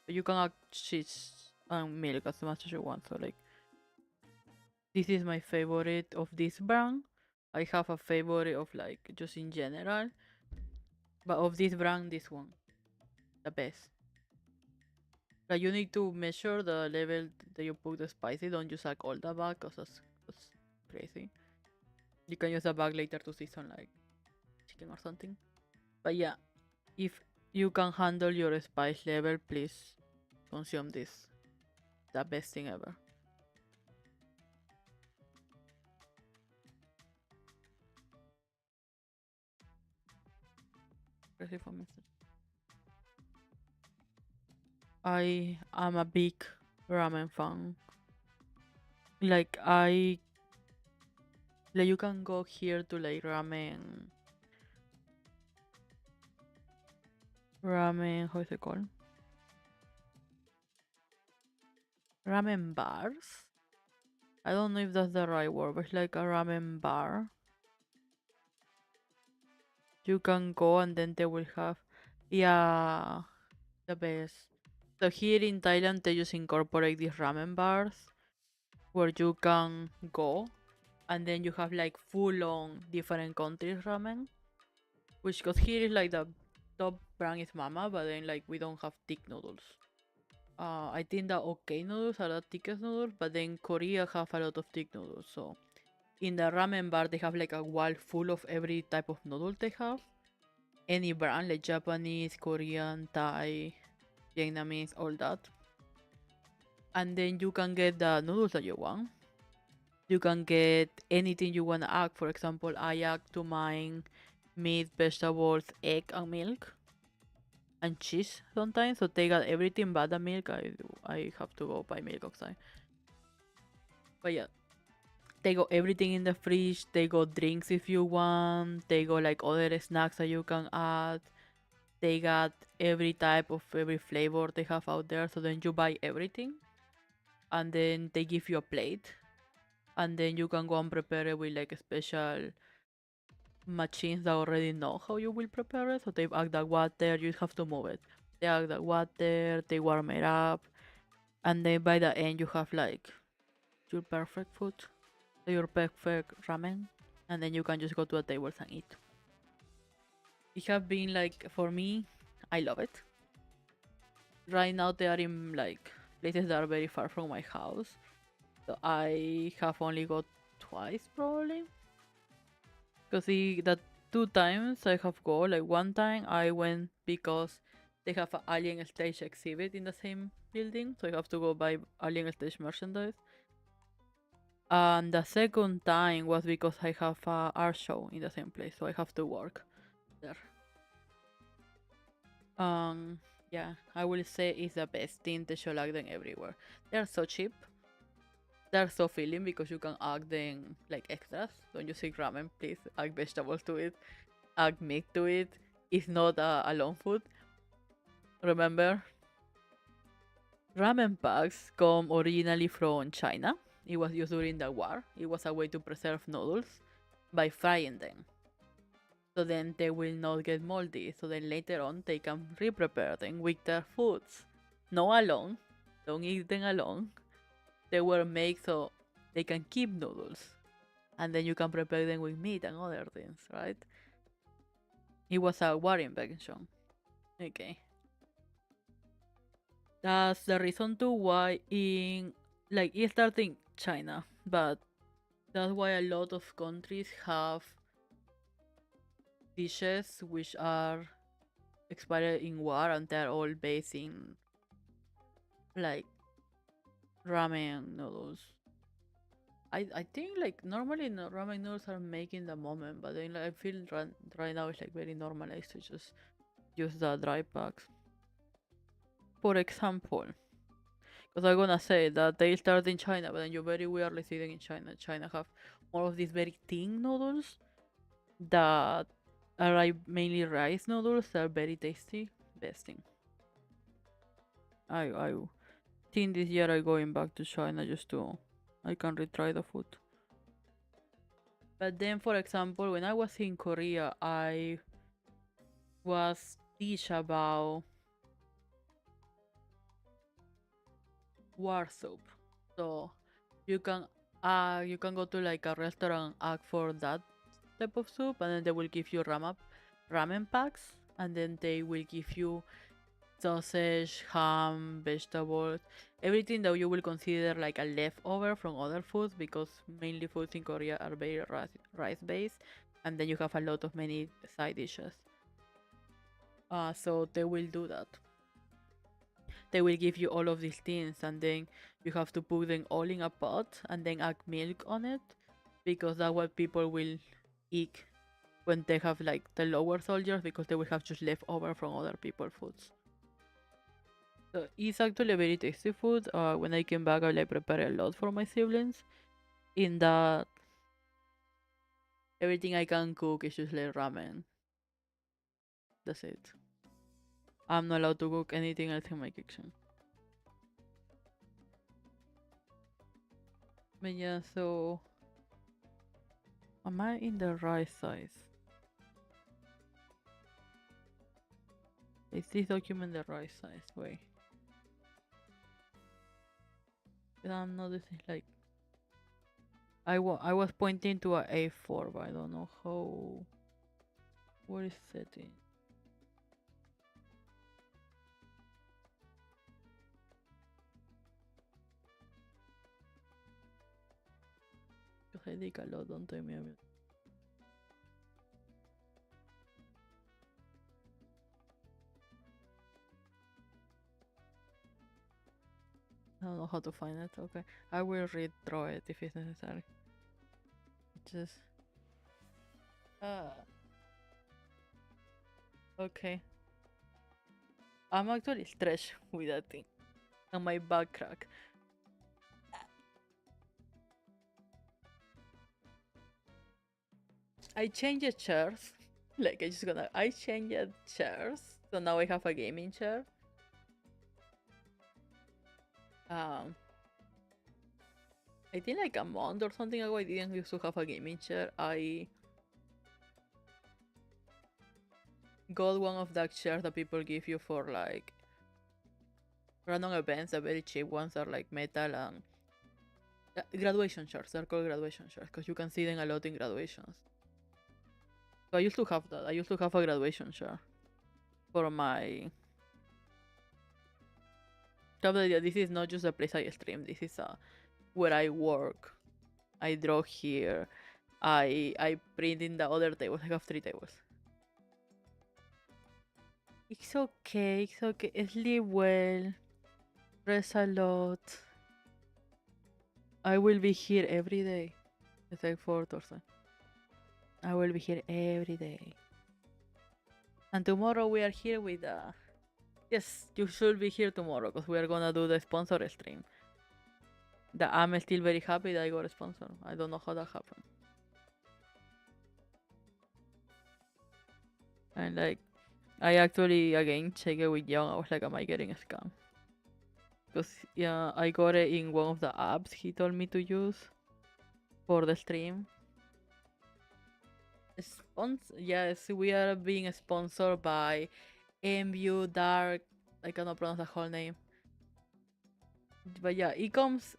You can add cheese and milk as much as you want. So like, this is my favorite of this brand. I have a favorite of like just in general, but of this brand, this one, the best. Like you need to measure the level that you put the spicy. Don't use like all the bag, cause that's crazy. You can use the bag later to season like chicken or something. But yeah, if you can handle your spice level, please consume this. The best thing ever. Crazy for me. I am a big ramen fan. Like you can go here to like ramen, how is it called? Ramen bars. I don't know if that's the right word, but it's like a ramen bar. You can go and then they will have, yeah, the best. So here in Thailand, they just incorporate these ramen bars where you can go and then you have like full on different countries ramen. Which, because here is like the top brand is Mama, but then like we don't have thick noodles. I think the OK noodles are the thickest noodles, but then Korea have a lot of thick noodles. So in the ramen bar, they have like a wall full of every type of noodle they have. Any brand, like Japanese, Korean, Thai, Vietnamese, all that. And then you can get the noodles that you want. You can get anything you want to add. For example, I add to mine meat, vegetables, egg, and milk. And cheese sometimes, so they got everything but the milk. I have to go buy milk outside. But yeah, they got everything in the fridge. They got drinks if you want. They got like other snacks that you can add. They got every type of every flavor they have out there. So then you buy everything, and then they give you a plate, and then you can go and prepare it with like a special machines that already know how you will prepare it. So they add the water. You have to move it. They add the water. They warm it up, and then by the end you have like your perfect food, your perfect ramen, and then you can just go to the tables and eat. It have been like, for me, I love it. Right now they are in like places that are very far from my house, so I have only got twice probably, because the two times I have go, like one time I went because they have an Alien Stage exhibit in the same building, so I have to go buy Alien Stage merchandise. And the second time was because I have a art show in the same place, so I have to work there. Um, yeah, I will say it's the best thing to show like them everywhere. They're so cheap. They're so filling because you can add them like extras. Don't you see ramen, please add vegetables to it, add meat to it. It's not a long food. Remember, ramen packs come originally from China. It was used during the war. It was a way to preserve noodles by frying them. So then they will not get moldy. So then later on they can re-prepare them with their foods. No alone. Don't eat them alone. They were made so they can keep noodles. And then you can prepare them with meat and other things, right? It was a war invention. Okay. That's the reason too why in like it started in China, but that's why a lot of countries have dishes which are expired in war and they're all based in like ramen noodles. I think like normally ramen noodles are making the moment, but then like, I feel right now it's like very normalized to just use the dry packs. For example, because I'm gonna say that they start in China, but then you very rarely see them in China. China have more of these very thin noodles that are like mainly rice noodles that are very tasty. Best thing. I think this year I'm going back to China just to I can retry the food. But then, for example, when I was in Korea, I was teach about war soup. So you can go to like a restaurant, ask for that type of soup, and then they will give you ramen packs, and then they will give you sausage, ham, vegetables, everything that you will consider like a leftover from other foods, because mainly foods in Korea are very rice based, and then you have a lot of many side dishes. So they will do that. They will give you all of these things, and then you have to put them all in a pot and then add milk on it, because that's what people will eat when they have like the lower soldiers, because they will have just leftover from other people's foods. So it's actually a very tasty food. When I came back, I like prepare a lot for my siblings. In that, everything I can cook is just like ramen. That's it. I'm not allowed to cook anything else in my kitchen. But yeah, so am I in the right size? Is this document the right size? Wait. I'm not. This is like I was pointing to a A4, but I don't know how. What is setting? Because I take a lot, don't tell me. I don't know how to find it. Okay, I will read through it if it's necessary. Just okay. I'm actually stretched with that thing, and my back crack. I changed chairs. Like I changed chairs, so now I have a gaming chair. Um, I think like a month or something ago, I didn't used to have a gaming chair. I got one of that chairs that people give you for like random events. The very cheap ones are like metal and graduation chairs. They're called graduation chairs because you can see them a lot in graduations. So I used to have that. I used to have a graduation chair for my. This is not just a place I stream. This is where I work. I draw here. I print in the other tables. I have 3 tables. It's okay. It's okay. Sleep well. Rest a lot. I will be here every day. It's like 4 Thursday. I will be here every day. And tomorrow we are here with yes, you should be here tomorrow because we are gonna do the sponsor stream. I'm still very happy that I got a sponsor. I don't know how that happened. And like, I actually again checked it with Young. I was like, am I getting a scam? Because yeah, I got it in one of the apps he told me to use for the stream. Yes, we are being sponsored by MU Dark. I cannot pronounce the whole name. But yeah, it comes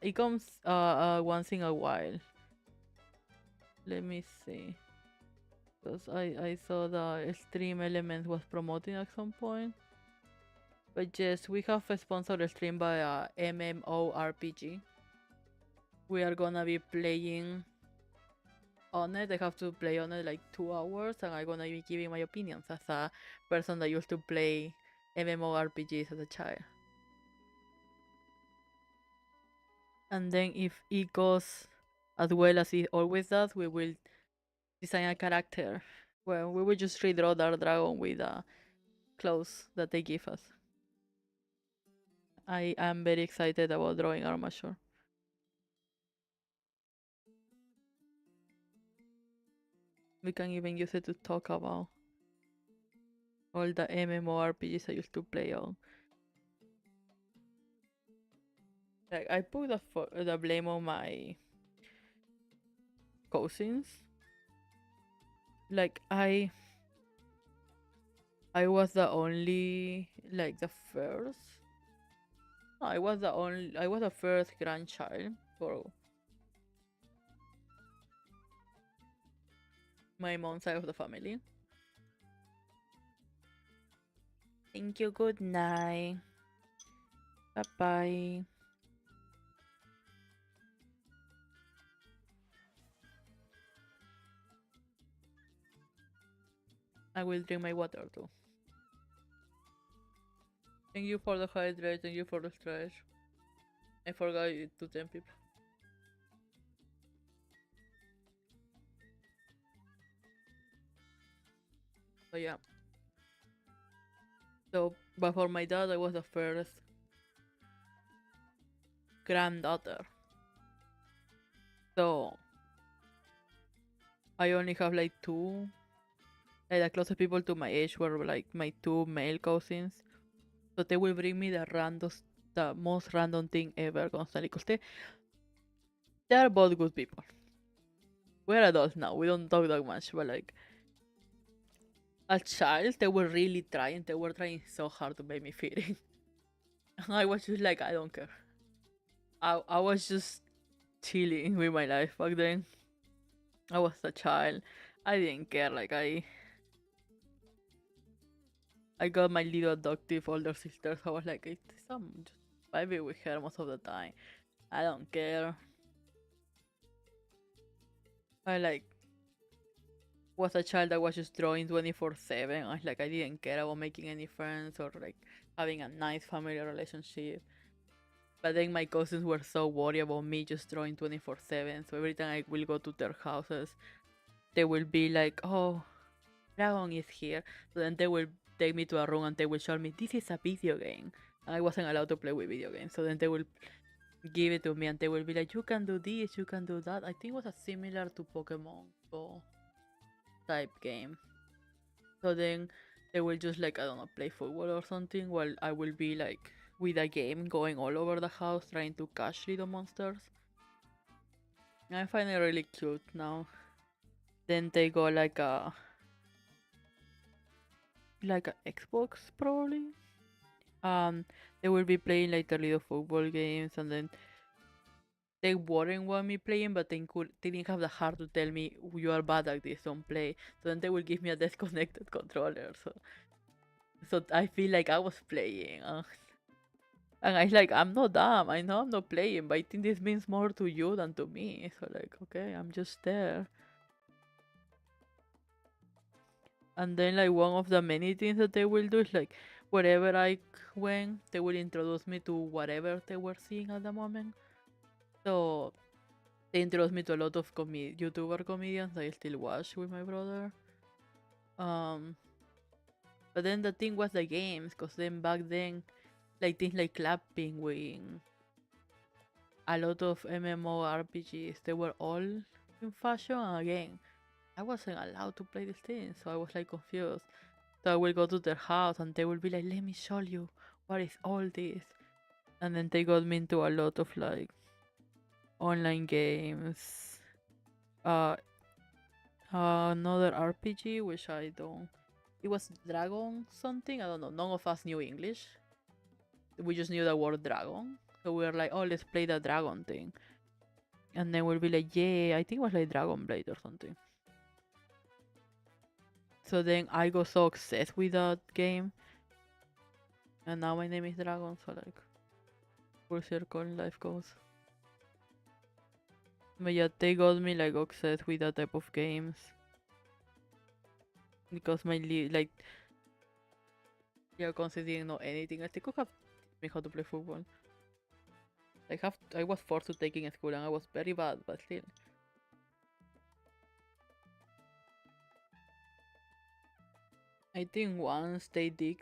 once in a while. Let me see. Because I saw the stream element was promoting at some point. But yes, we have a sponsored stream by MMORPG. We are gonna be playing on it. I have to play on it like 2 hours, and I'm gonna be giving my opinions as a person that used to play MMORPGs as a child. And then if it goes as well as it always does, we will design a character. Well, we will just redraw our dragon with clothes that they give us. I am very excited about drawing Armature. We can even use it to talk about all the MMORPGs I used to play on. Like I put the blame on my cousins like I was the only like the first. No, I was the first grandchild for my mom's side of the family. Thank you. Good night. Bye bye. I will drink my water too. Thank you for the hydrate. Thank you for the stretch. I forgot to tell people. But yeah. So, but for my dad, I was the first granddaughter. So I only have like two. Like the closest people to my age were like my two male cousins. So they will bring me the most random thing ever constantly. Cause they are both good people. We're adults now. We don't talk that much, but like a child, they were really trying. They were trying so hard to make me fit in. And I was just like, I don't care. I was just chilling with my life back then. I was a child. I didn't care. Like I got my little adoptive older sister. So I was like, I'm just vibing with her most of the time. I don't care. I like was a child that was just drawing 24/7. I like I didn't care about making any friends or like having a nice family relationship. But then my cousins were so worried about me just drawing 24/7. So every time I will go to their houses, they will be like, "Oh, Dragon is here." So then they will take me to a room and they will show me this is a video game. And I wasn't allowed to play with video games. So then they will give it to me and they will be like, "You can do this, you can do that." I think it was a similar to Pokemon Go type game. So then they will just like I don't know play football or something while I will be like with a game going all over the house trying to catch little monsters. I find it really cute now. Then they go like a Xbox probably. They will be playing like the little football games and then they wouldn't want me playing, but they didn't have the heart to tell me you are bad at this, don't play. So then they will give me a disconnected controller. So I feel like I was playing. And I like, I'm not dumb. I know I'm not playing, but I think this means more to you than to me. So like, okay, I'm just there. And then like one of the many things that they will do is like wherever I went, they will introduce me to whatever they were seeing at the moment. So they introduced me to a lot of YouTuber comedians I still watch with my brother. Um, but then the thing was the games, cause then back then, like things like Club Penguin, a lot of MMORPGs, they were all in fashion. And again, I wasn't allowed to play these things, so I was like confused. So I will go to their house and they will be like, "Let me show you what is all this." And then they got me into a lot of like online games. Uh, Another RPG which I don't. It was Dragon something. I don't know. None of us knew English. We just knew the word dragon. So we were like, "Oh, let's play the dragon thing." And then we'll be like, "Yeah, I think it was like Dragon Blade or something." So then I got so obsessed with that game, and now my name is Dragon. So like, full circle life goes. But yeah, they got me like obsessed with that type of games because like yeah, constantly didn't know anything. I think could have taught me how to play football. I was forced to take in school and I was very bad, but still. I think once they did,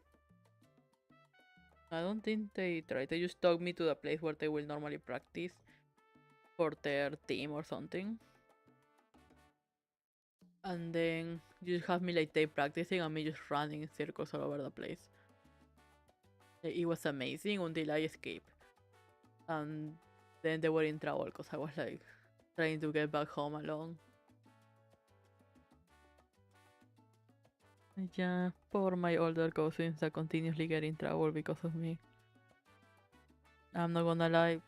I don't think they tried. They just took me to the place where they will normally practice for their team or something. And then you just have me like they practicing and me just running in circles all over the place. It was amazing until I escaped. And then they were in trouble because I was like trying to get back home alone. Yeah, poor my older cousins that continuously get in trouble because of me. I'm not gonna lie,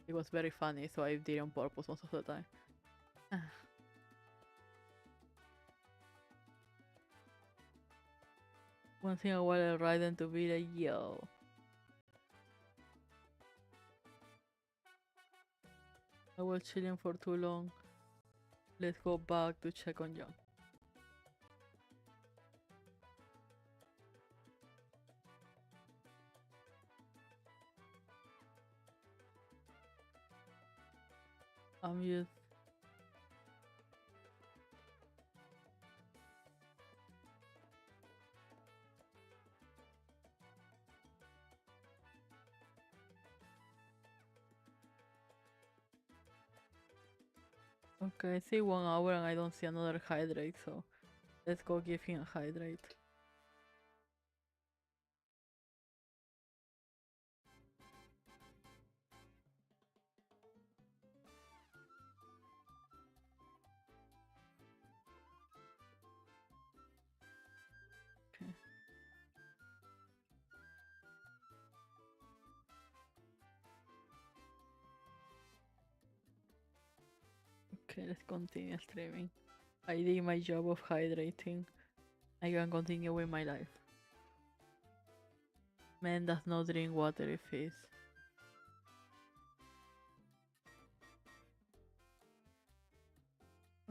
it was very funny, so I did it on purpose most of the time. Once in a while I write them to be like, yo. I was chilling for too long. Let's go back to check on John. I'm just okay. I see 1 hour and I don't see another hydrate, so let's go give him a hydrate. Okay. Okay, let's continue streaming. I did my job of hydrating. I can continue with my life. Man does not drink water if he's.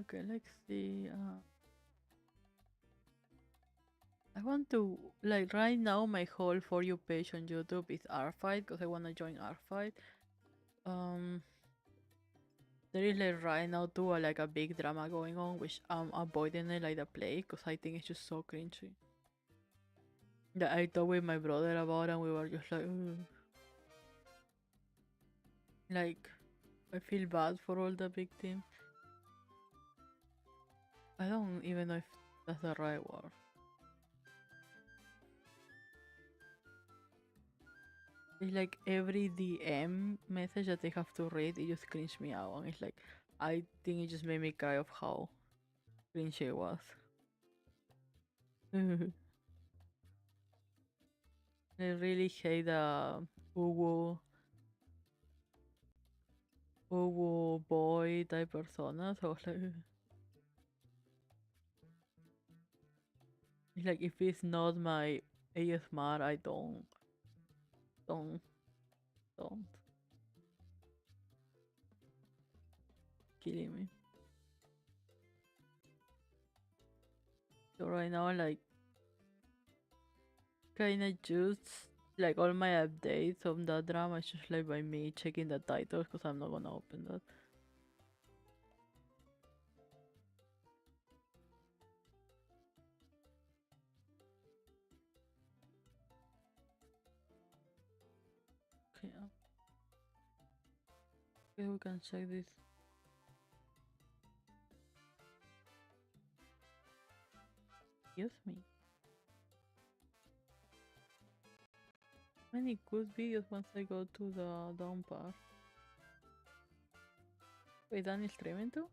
Okay, let's see. I want to, like, right now my whole For You page on YouTube is R-Fight because I want to join R-Fight. There is like right now too like a big drama going on, which I'm avoiding it like the play because I think it's just so cringy. That I talked with my brother about and we were just like, "Ugh." Like, I feel bad for all the victims. I don't even know if that's the right word. It's like every DM message that they have to read, it just cringe me out, and it's like I think it just made me cry of how cringe it was. I really hate the uwu uwu boy type persona, so it's like it's like if it's not my ASMR, I don't don't killing me. So right now like kinda just like all my updates of the drama is just like by me checking the titles because I'm not gonna open that. Okay, okay, we can check this. Excuse me. Many good videos once I go to the down part. Wait, Dan is streaming too?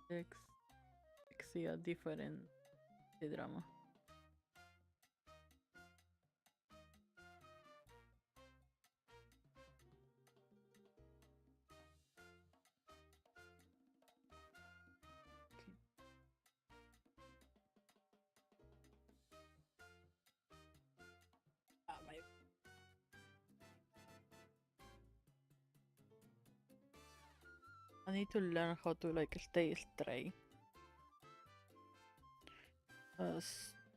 Let's see a different drama. Okay. My I need to learn how to like stay straight as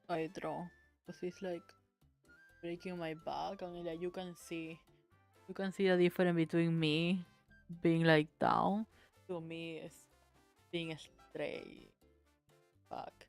I draw. Because it's like breaking my back and like you can see the difference between me being like down to me is being straight back.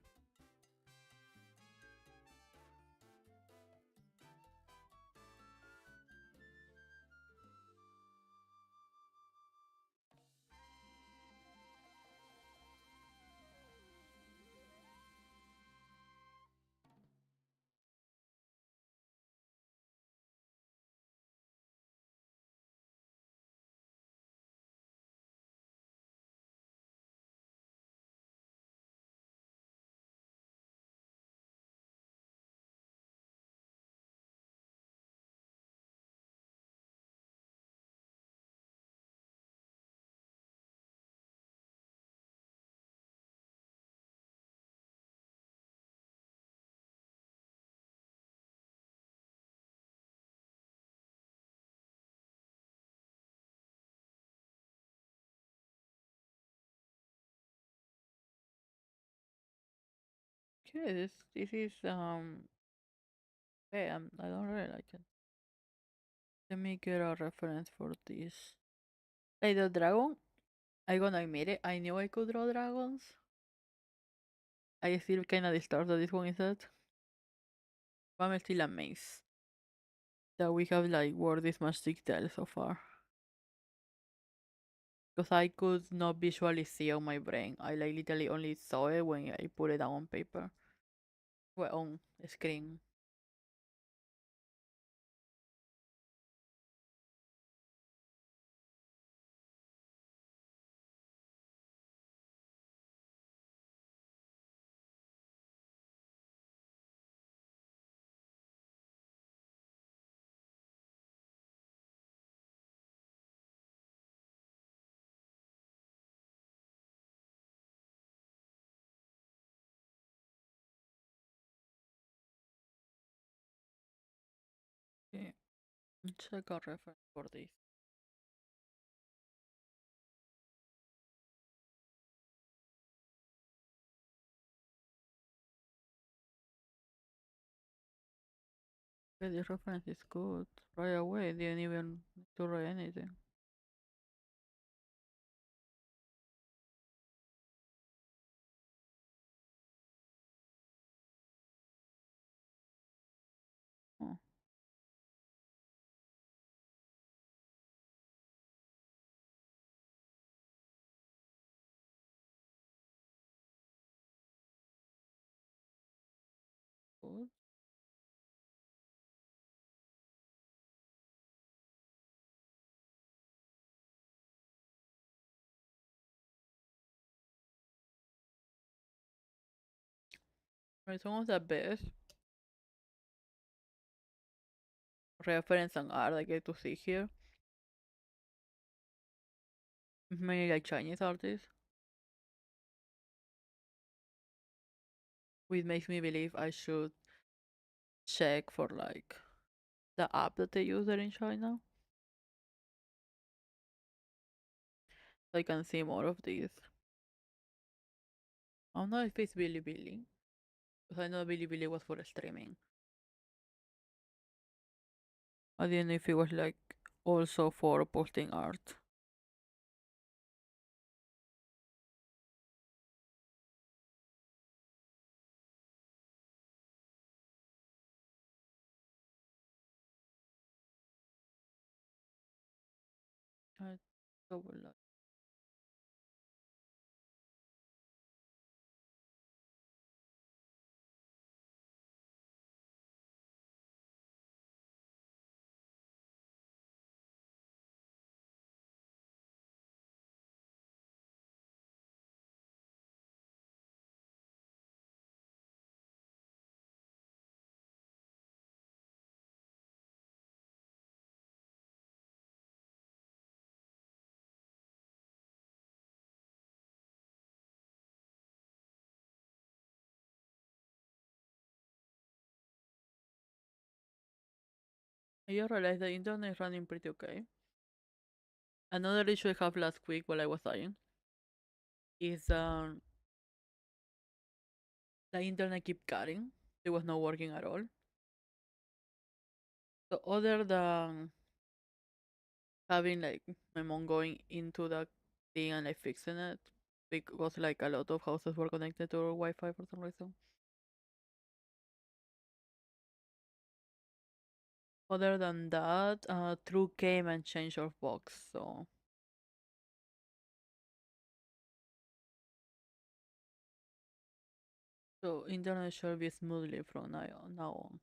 Yeah, this is hey, I don't really like it. Let me get a reference for this. Like the dragon, I gonna admit it. I knew I could draw dragons. I still kinda disturbed that this one is that. But I'm still amazed that we have like worked this much detail so far. Because I could not visually see on my brain. I like literally only saw it when I put it down on paper. Well, on screen. Okay. Check a reference for this. Okay, this reference is good. Right away, didn't even need to write anything. Oh, good. Right, some of the best reference and art I get to see here is mainly like Chinese artists, which makes me believe I should check for like the app that they use there in China, so I can see more of these. I don't know if it's Bilibili, because I know Bilibili was for streaming. I didn't know if it was like also for posting art. I double like. I just realized the internet is running pretty okay. Another issue I have last week while I was dying is the internet keep cutting. It was not working at all. So other than having like my mom going into the thing and like fixing it, because like a lot of houses were connected to our Wi-Fi for some reason. Other than that, True came and changed our box. So internet should be smoothly from now on.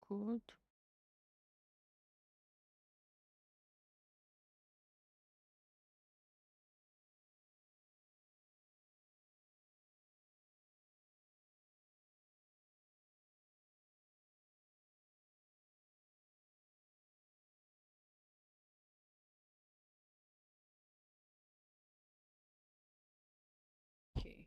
good. Okay.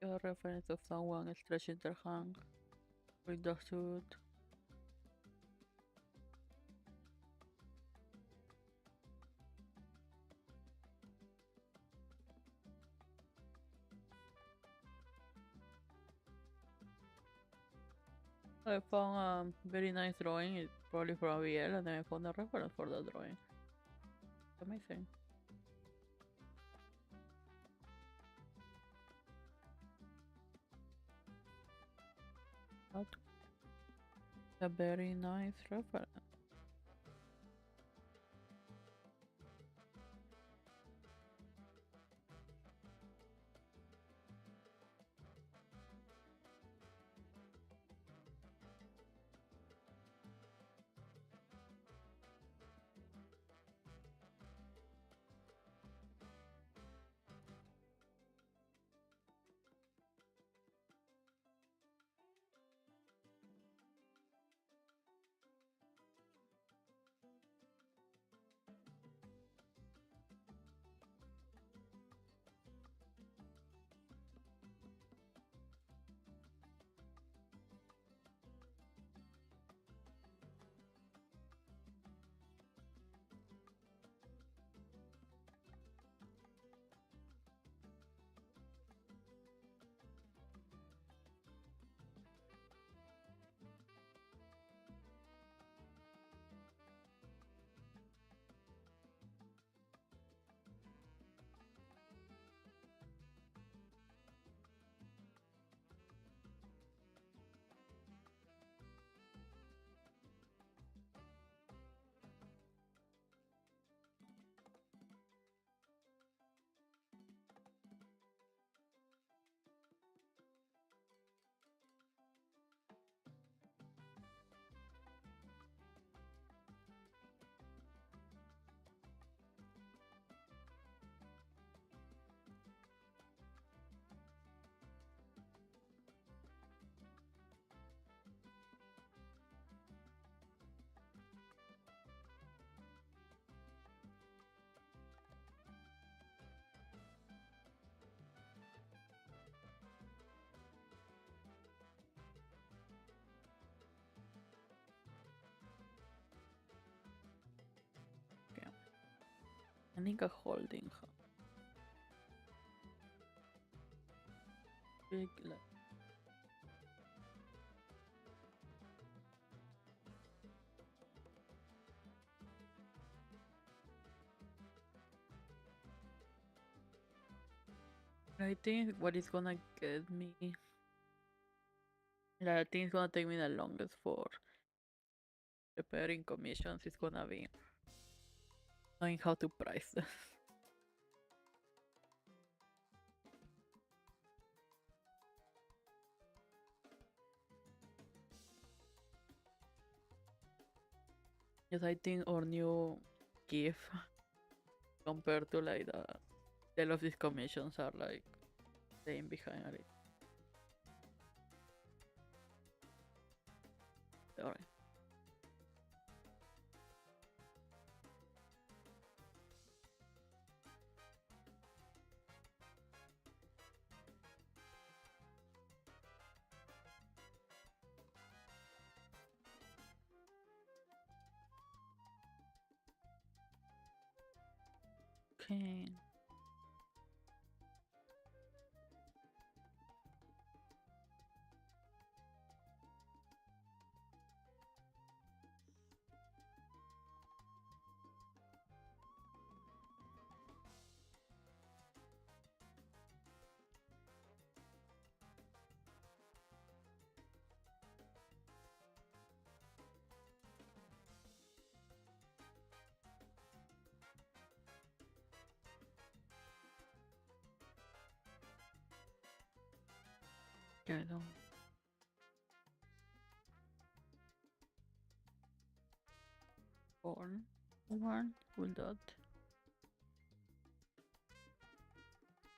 A reference of someone stretching their hand with the suit. I found a very nice drawing, it's probably from ABL, and then I found a reference for the drawing. Amazing. What a very nice reference. I think a holding hand. Big like I think what is gonna get me, like, I think it's gonna take me the longest for preparing commissions is gonna be knowing how to price them. Yes, I think our new gift compared to like the all of these commissions are like staying behind it. Alright. Okay. Yeah, I don't. Born. One. Will that?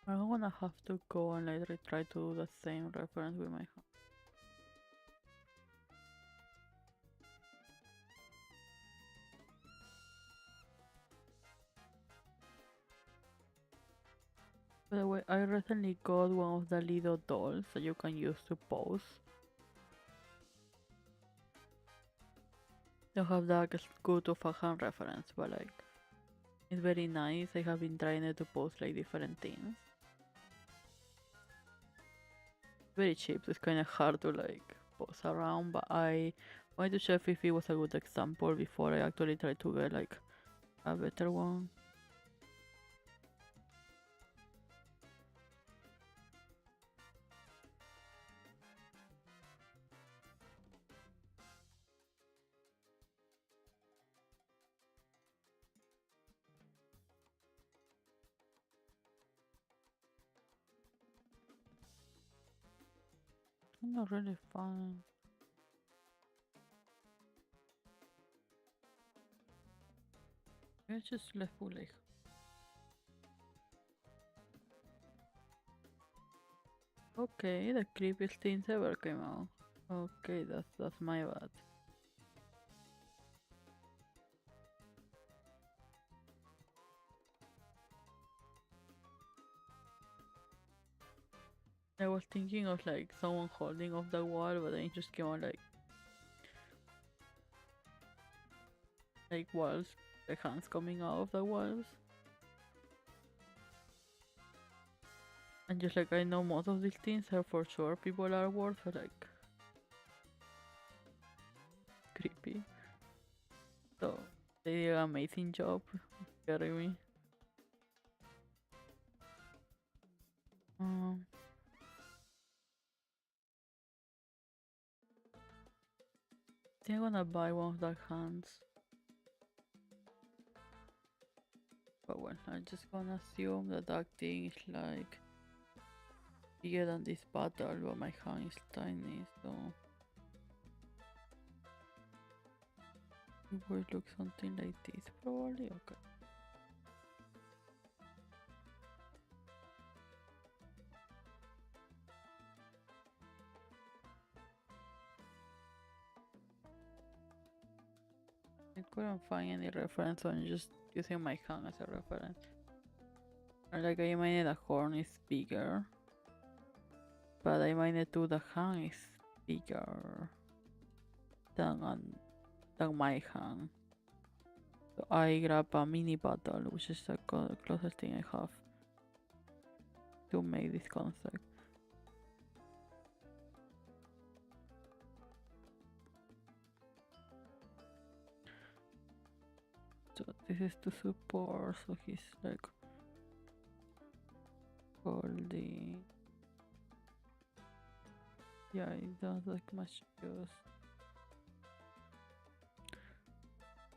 I'm gonna have to go and later try to do the same reference with my hand. By the way, I recently got one of the little dolls that you can use to pose. They have that good of a hand reference, but like it's very nice. I have been trying it to post like different things. Very cheap, so it's kind of hard to like post around. But I wanted to check if it was a good example before I actually try to get like a better one. It's not really fun. It's just left like. Okay, the creepiest things ever came out. Okay, that's my bad. I was thinking of like someone holding off the wall, but then it just came out like walls, the hands coming out of the walls. And just like I know most of these things are for sure people are worth, so like creepy. So they did an amazing job scaring me. Um, I think I'm gonna buy one of the hands. But well, I'm just gonna assume that that thing is like bigger than this battle, but my hand is tiny, so it will look something like this probably. Okay. I couldn't find any reference, so I'm just using my hand as a reference. Or like I imagined the horn is bigger, but I imagined too the hand is bigger than than my hand. So I grab a mini bottle, which is the closest thing I have to make this concept. So this is to support, so he's like holding. Yeah, it does like much use.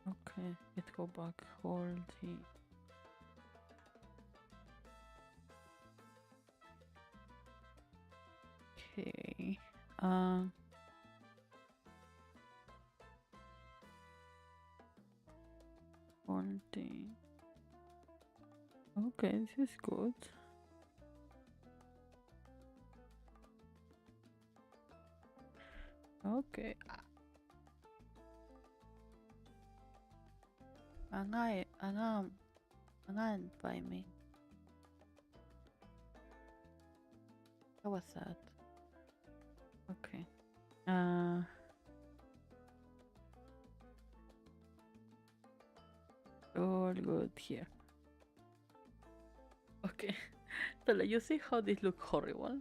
Okay, let's go back. Holding. Okay. Holding. Okay, this is good. Okay. Angan by me. How was that? Okay. All good here. Okay. So like, you see how this look horrible?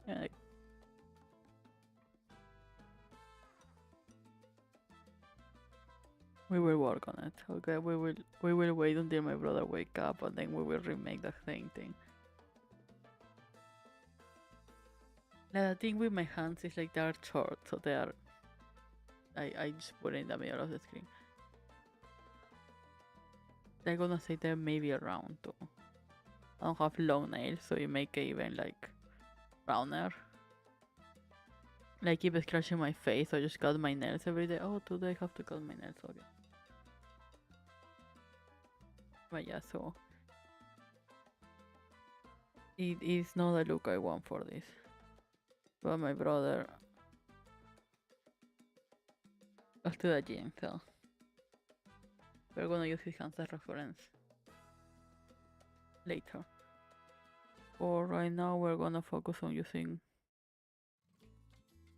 Yeah, like, we will work on it. Okay, we will wait until my brother wake up and then we will remake the same thing. Now, the thing with my hands is like they are short, so they are. I just put it in the middle of the screen. They're gonna say they're maybe around too. I don't have long nails, so you make it even like browner. Like keep scratching my face, so I just cut my nails every day. Oh, today I have to cut my nails again. But yeah, so it is not the look I want for this. But my brother goes to the gym, so we're gonna use his hands as reference later. For right now, we're gonna focus on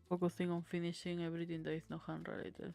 focusing on finishing everything that is not hand related.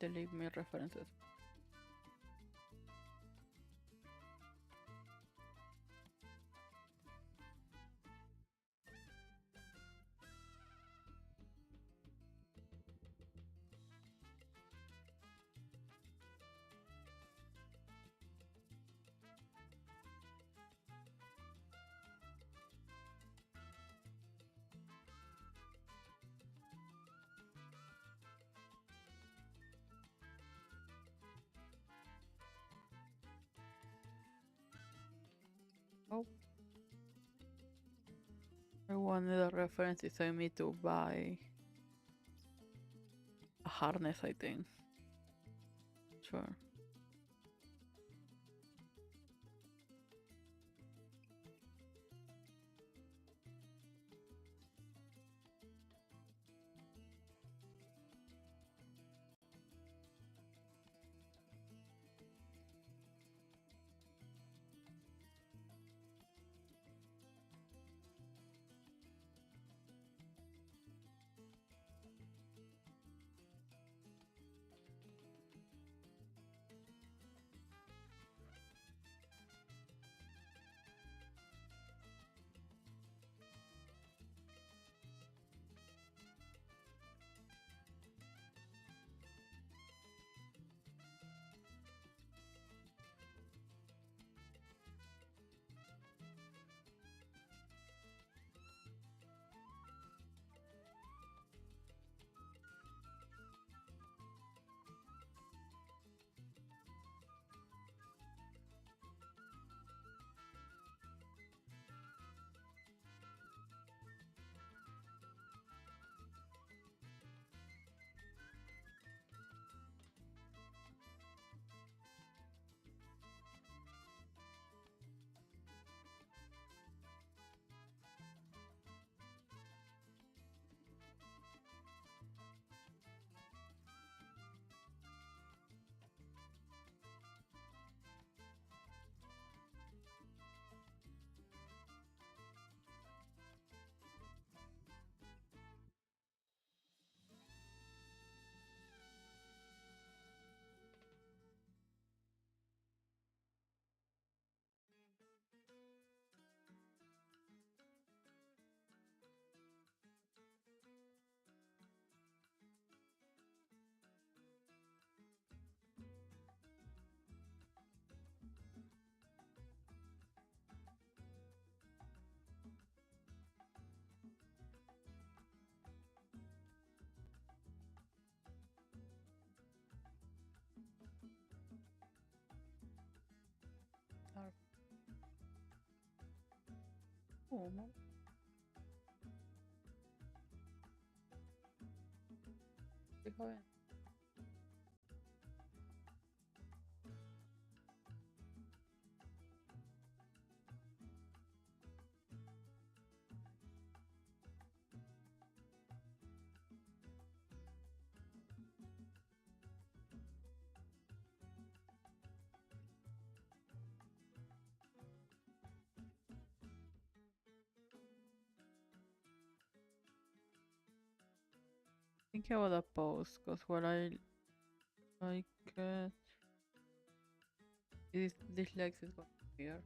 Delete my references. Oh, I wanted a reference is telling me to buy a harness, I think. Sure. Como? Deja ver. Think about a post, cause what I like is dislikes is going here.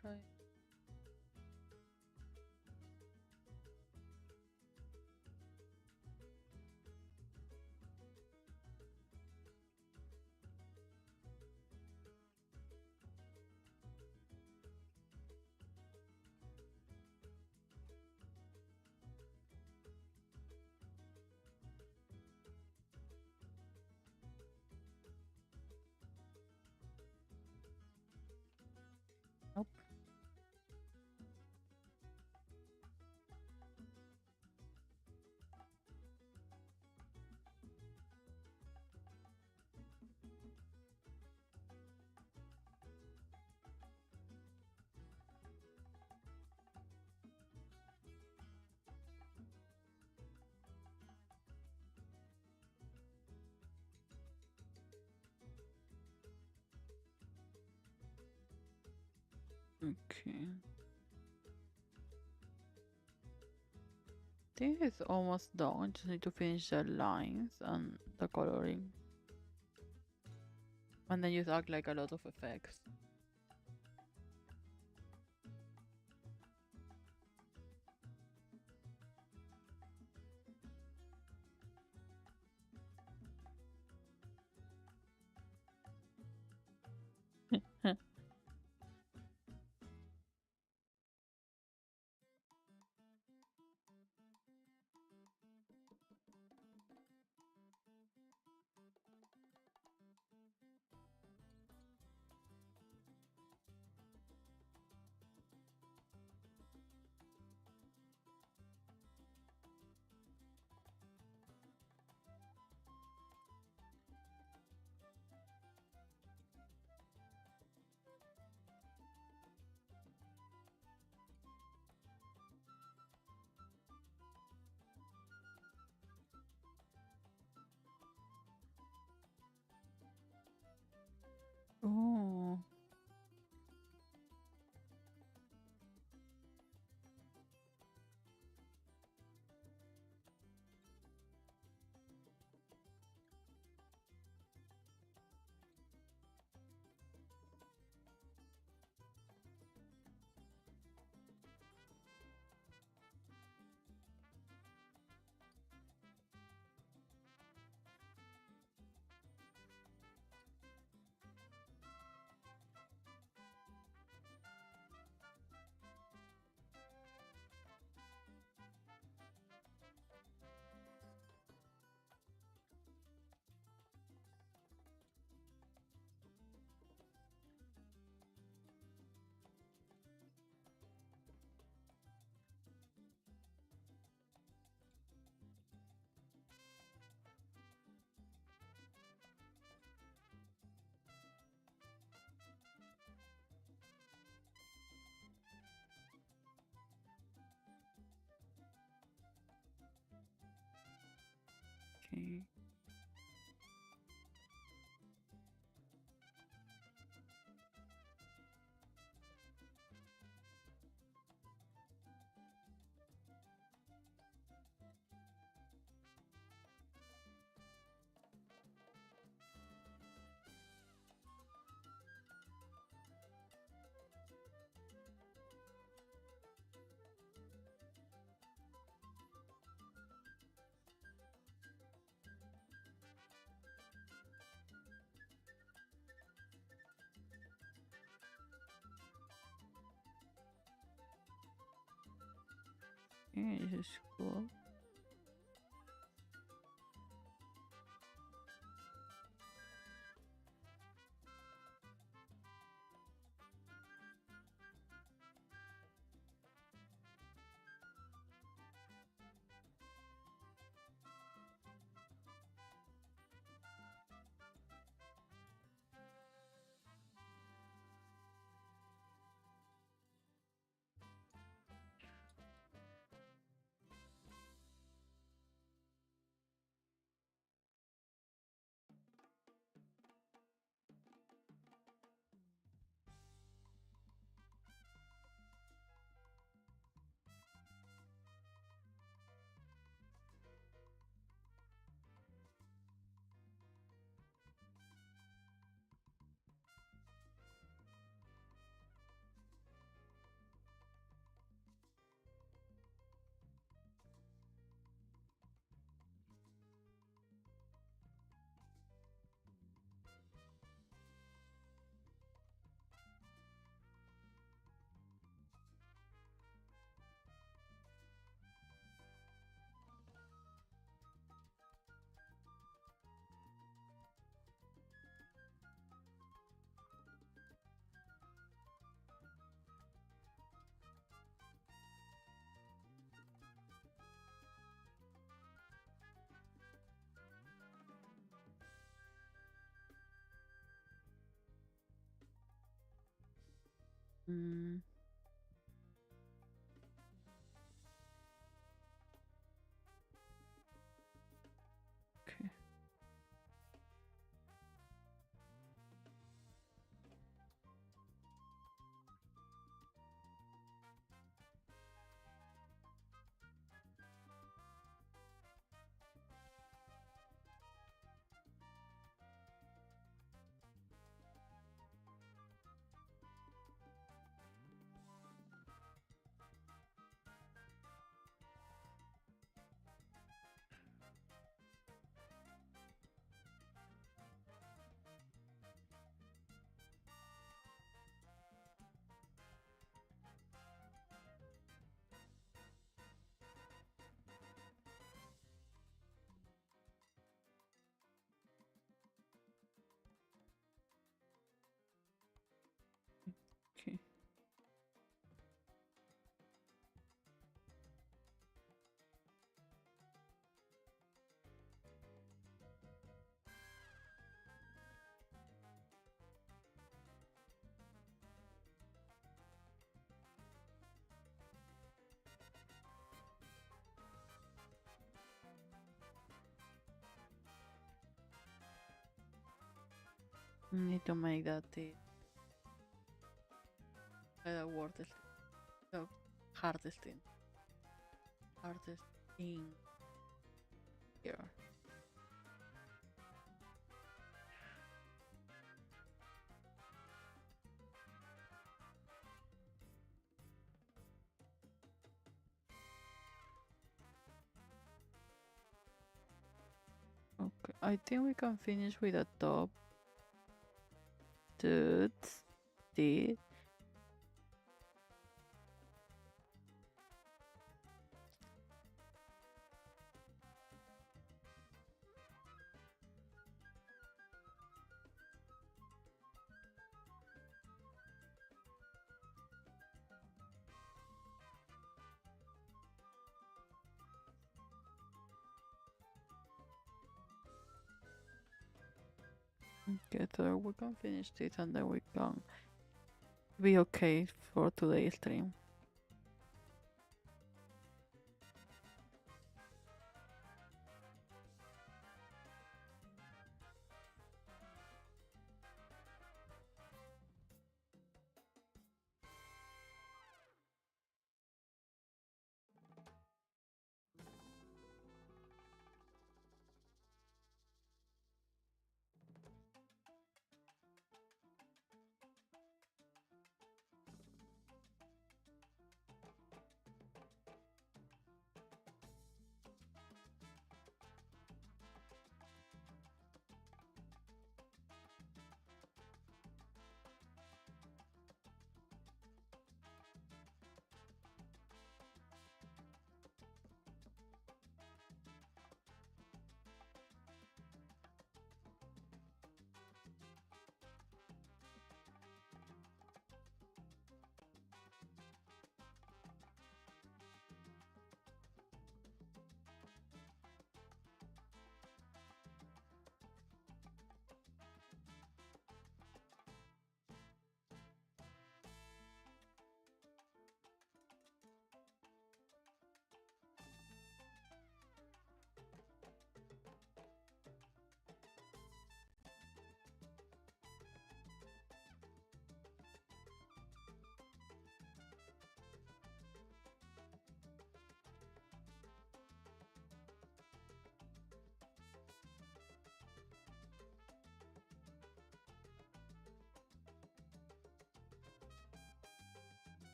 Try. Nope. Okay. Think it's almost done. Just need to finish the lines and the coloring. And then just add like a lot of effects. Okay, this is cool. Mm, okay. Okay. Need to make that the worst, the hardest thing. Hardest thing here. Okay, I think we can finish with the top dudes. Did okay, so we can finish this and then we can be okay for today's stream.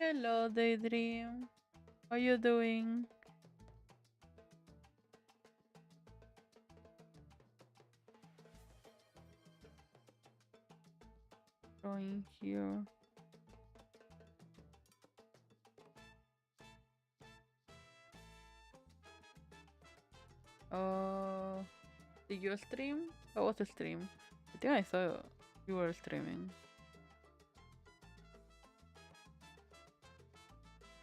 Hello, Daydream. How you doing? Drawing here. Uh, did you stream? How was the stream? I think I saw you were streaming.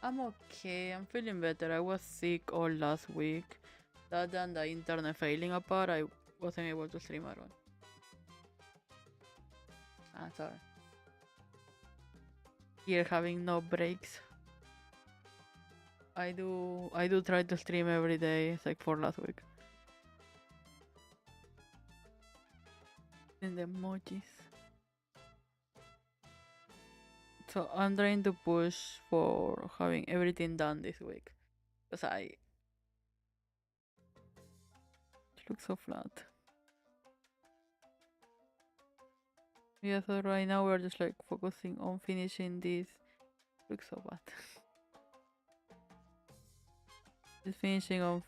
I'm okay. I'm feeling better. I was sick all last week. That and the internet failing apart, I wasn't able to stream at all. Ah, sorry. Here having no breaks. I do try to stream every day. It's like for last week. In the emojis. So I'm trying to push for having everything done this week. Because it looks so flat. Yeah, so right now we're just like focusing on finishing this. Looks so bad. Just finishing on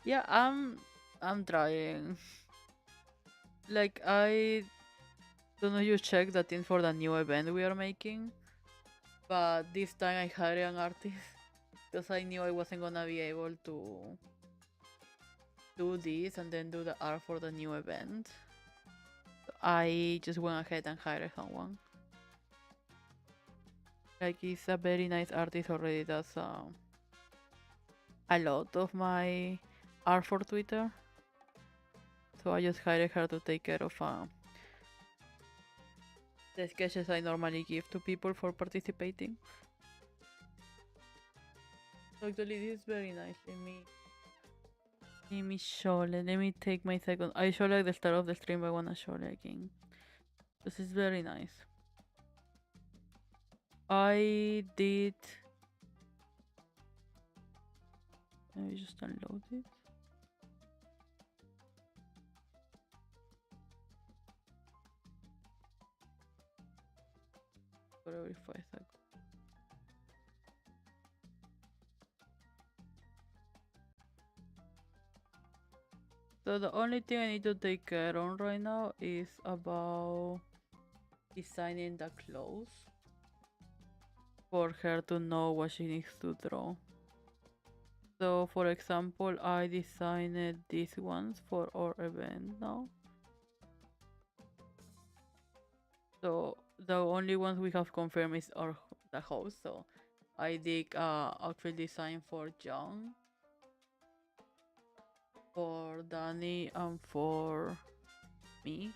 Yeah, I'm trying. Like I don't know if you check the thing for the new event we are making. But this time I hired an artist because I knew I wasn't gonna be able to do this and then do the art for the new event. So I just went ahead and hired someone. Like he's a very nice artist already. Does a lot of my art for Twitter. So I just hired her to take care of the sketches I normally give to people for participating. So actually, this is very nice. Let me show. Let me take my second. I show like the start of the stream. I wanna show again. This is very nice. I did. Let me just unload it. For every 5 seconds. So the only thing I need to take care on right now is about designing the clothes for her to know what she needs to draw. So for example, I designed these ones for our event now. So the only ones we have confirmed is the host. So I did outfit design for John, for Danny, and for me.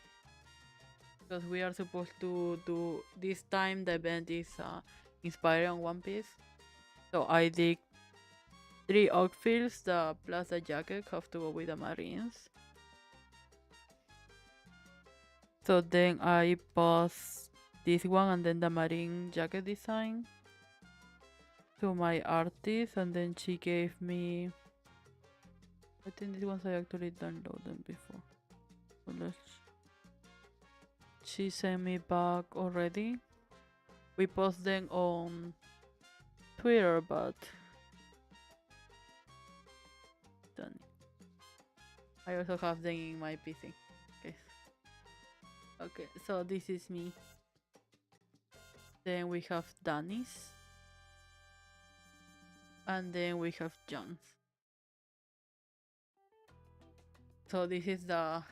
Because we are supposed to do this time the event is inspired on One Piece. So I did 3 outfits, the plus the jacket have to go with the Marines. So then I paused this one and then the Marine jacket design to my artist, and then she gave me, I think these ones I actually downloaded them before. So she sent me back already. We post them on Twitter, but done. I also have them in my PC. Okay, so this is me. Then we have Danny's. And then we have John's. So this is the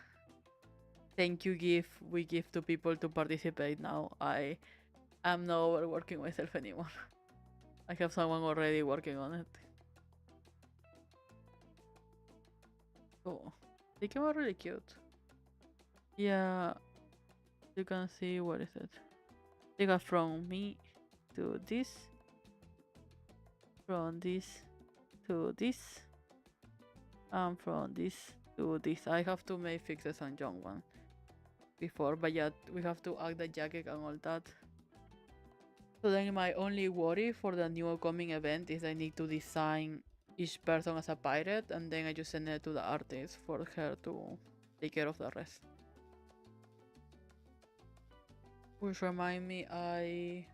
thank you gift we give to people to participate now. I am not overworking myself anymore. I have someone already working on it. Oh, they came out really cute. Yeah, you can see what is it. They got from me to this, from this to this, and from this to this. I have to make fixes on John one before, but yeah, we have to add the jacket and all that. So then my only worry for the new upcoming event is I need to design each person as a pirate, and then I just send it to the artist for her to take care of the rest. Which remind me,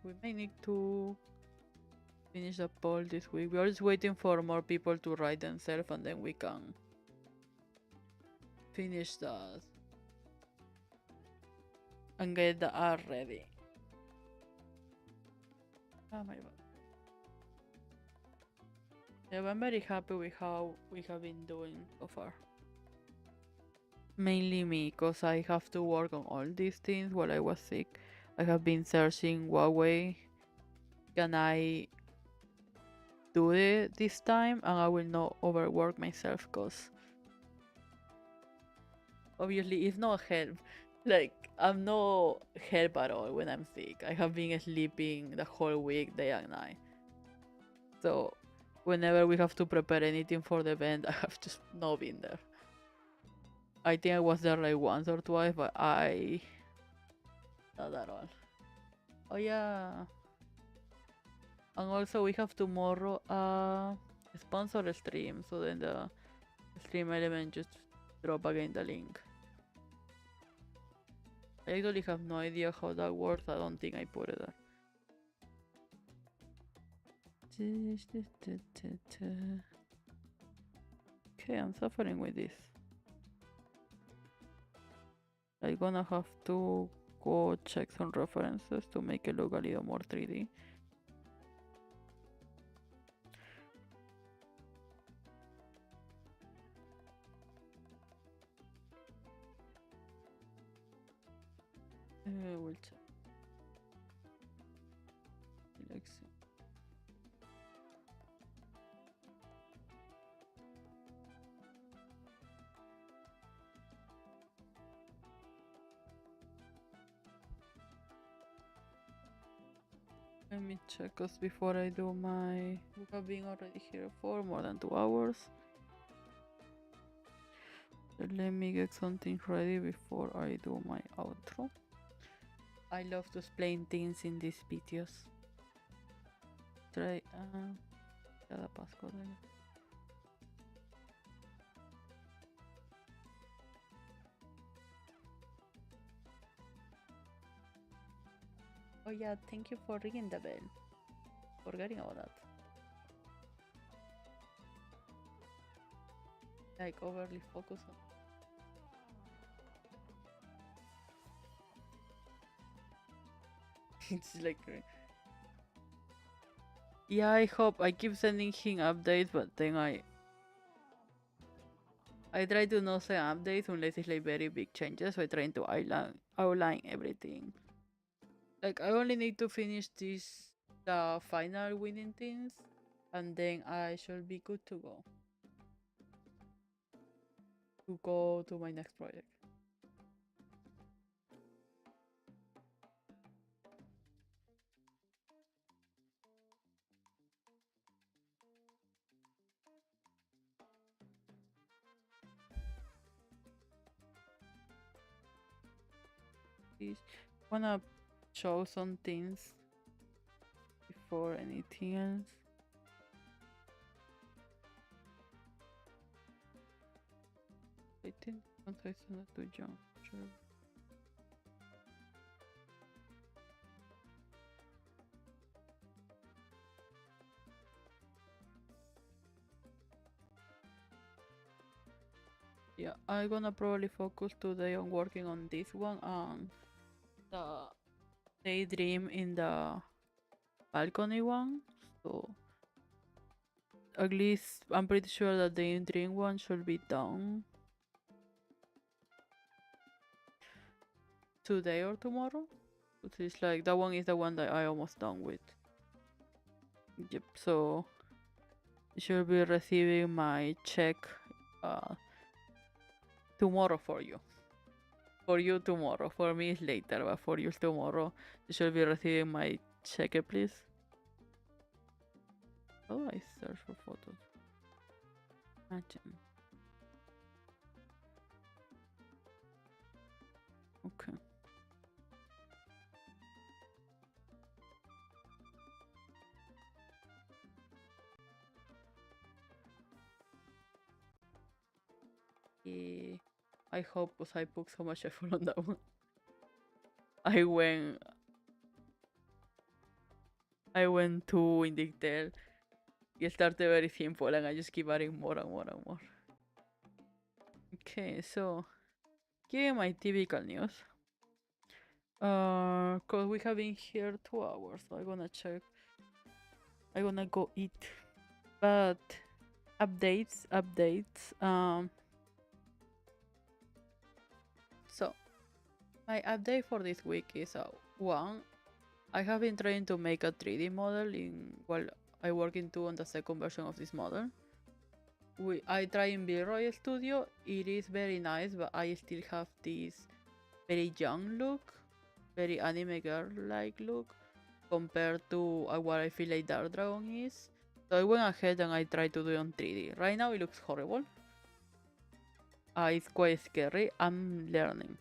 we may need to finish the poll this week. We are just waiting for more people to write themselves, and then we can finish that and get the art ready. Oh my god. Yeah, I'm very happy with how we have been doing so far. Mainly me, because I have to work on all these things while I was sick. I have been searching what way can I do it this time, and I will not overwork myself, because obviously it's not help. Like, I'm not help at all when I'm sick. I have been sleeping the whole week, day and night. So whenever we have to prepare anything for the event, I have just not been there. I think I was there like once or twice, but I not at all. Oh yeah. And also we have tomorrow sponsor stream, so then the stream element just drop again the link. I actually have no idea how that works. I don't think I put it there. Okay, I'm suffering with this. I'm gonna have to go check some references to make it look a little more 3D. We'll check. Selection. Let me check, cause before I do my... We have been already here for more than 2 hours. So let me get something ready before I do my outro. I love to explain things in these videos. Try... cada passcode. Oh yeah, thank you for ringing the bell. Forgetting about that. Like overly focus on. It's like... Yeah, I hope. I keep sending him updates, but then I try to not send updates unless it's like very big changes. So I try to outline everything. Like, I only need to finish the final winning things, and then I should be good to go to my next project. Please wanna show some things before anything else. I think once I send it to John, sure. Yeah, I'm gonna probably focus today on working on this one and the daydream in the balcony one. So at least I'm pretty sure that the daydream one should be done today or tomorrow. It's like that one is the one that I almost done with. Yep, so you should be receiving my check tomorrow for you. For you tomorrow. For me it's later, but for you tomorrow. You should be receiving my check, please. How do I search for photos? Imagine. Okay. I hope, because I put so much effort on that one. I went I went to in detail. It started very simple and I just keep adding more and more and more. Okay, so giving my typical news. Cause we have been here 2 hours, so I'm gonna check. I'm gonna go eat. But updates. So my update for this week is one. I have been trying to make a 3D model in while I work into on the second version of this model. I try in V-Roy Studio. It is very nice, but I still have this very young look, very anime girl-like look compared to what I feel like Dark Dragon is. So I went ahead and I tried to do it on 3D. Right now it looks horrible. It's quite scary. I'm learning.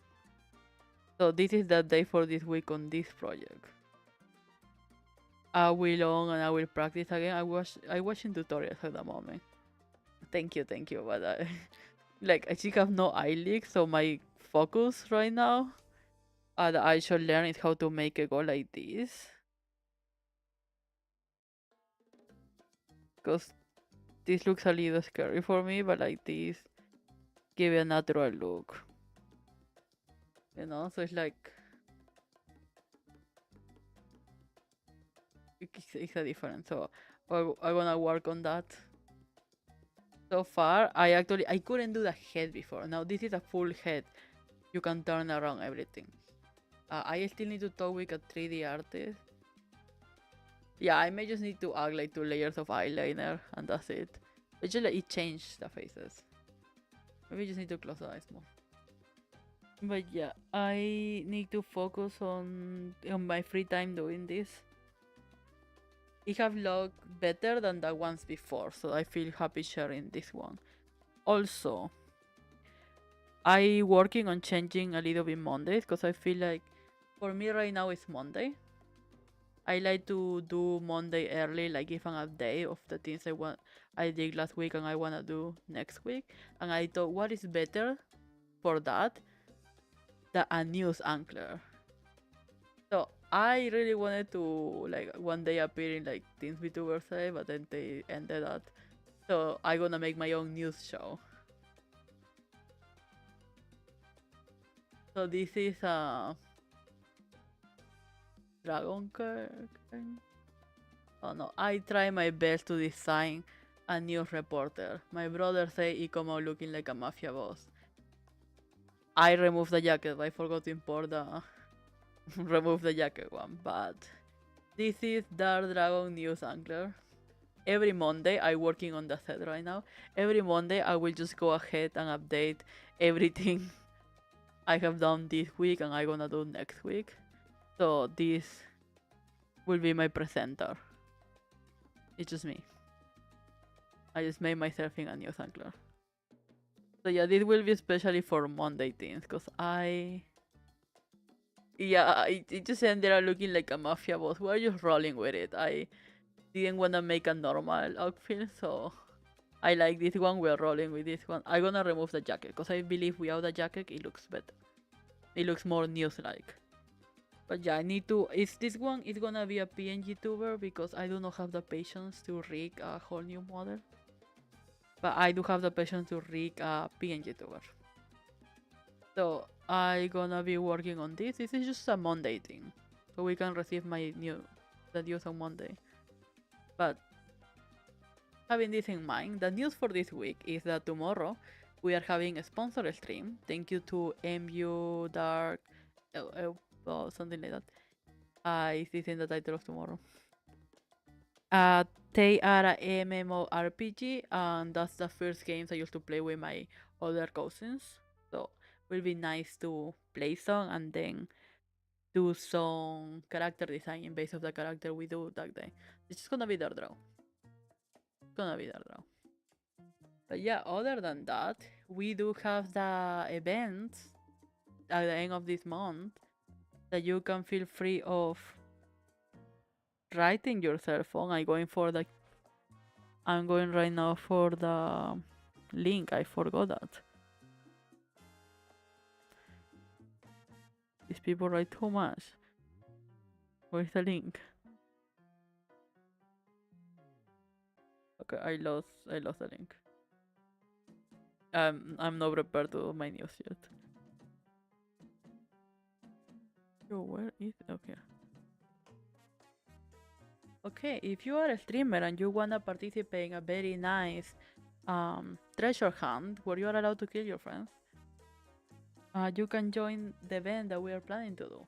So this is the day for this week on this project. I will on and I will practice again. I watching tutorials at the moment. Thank you. But like I still have no eyelid, so my focus right now that I should learn is how to make it go like this. Because this looks a little scary for me, but like this give it a natural look. You know, so it's like it's a difference. So I wanna work on that. So far, I couldn't do the head before. Now this is a full head. You can turn around everything. I still need to talk with a 3D artist. Yeah, I may just need to add like 2 layers of eyeliner and that's it. It's just like it changed the faces. Maybe I just need to close the eyes more. But yeah, I need to focus on my free time doing this. It have looked better than the ones before, so I feel happy sharing this one. Also, I working on changing a little bit Mondays because I feel like for me right now it's Monday. I like to do Monday early, like give an update of the things I did last week and I wanna do next week. And I thought, what is better for that than a news anchor? So I really wanted to like one day appear in like Teens VTuber say, but then they ended that. So I'm gonna make my own news show. So this is a Dragon Kirk. Oh no, I try my best to design a news reporter. My brother say he come out looking like a mafia boss. I removed the jacket, but I forgot to import the remove the jacket one. But this is Dark Dragon News Angler. Every Monday, I'm working on the set right now. Every Monday, I will just go ahead and update everything I have done this week and I'm gonna do next week. So this will be my presenter. It's just me. I just made myself in a news angler. So yeah, this will be especially for Monday things because it just ended up looking like a mafia boss. We're just rolling with it. I didn't want to make a normal outfit, so I like this one. We're rolling with this one. I'm gonna remove the jacket because I believe without the jacket it looks better. It looks more news-like. But yeah, I need to. This one is gonna be a PNG tuber because I do not have the patience to rig a whole new model. But I do have the patience to rig a PNG tuber. So I gonna be working on this. This is just a Monday thing, so we can receive the news on Monday. But having this in mind, the news for this week is that tomorrow we are having a sponsor stream. Thank you to MU Dark, something like that. Is this in the title of tomorrow? They are a MMORPG, and that's the first games I used to play with my other cousins. So it will be nice to play some and then do some character design in base of the character we do that day. It's just gonna be Dark Draw. It's gonna be Dark Draw. But yeah, other than that, we do have the events at the end of this month that you can feel free of writing yourself on. I'm going right now for the link. I forgot that. These people write too much. Where's the link? Okay, I lost the link. I'm not prepared to do my news yet. So where is okay? Okay, if you are a streamer and you wanna participate in a very nice treasure hunt where you are allowed to kill your friends, you can join the event that we are planning to do.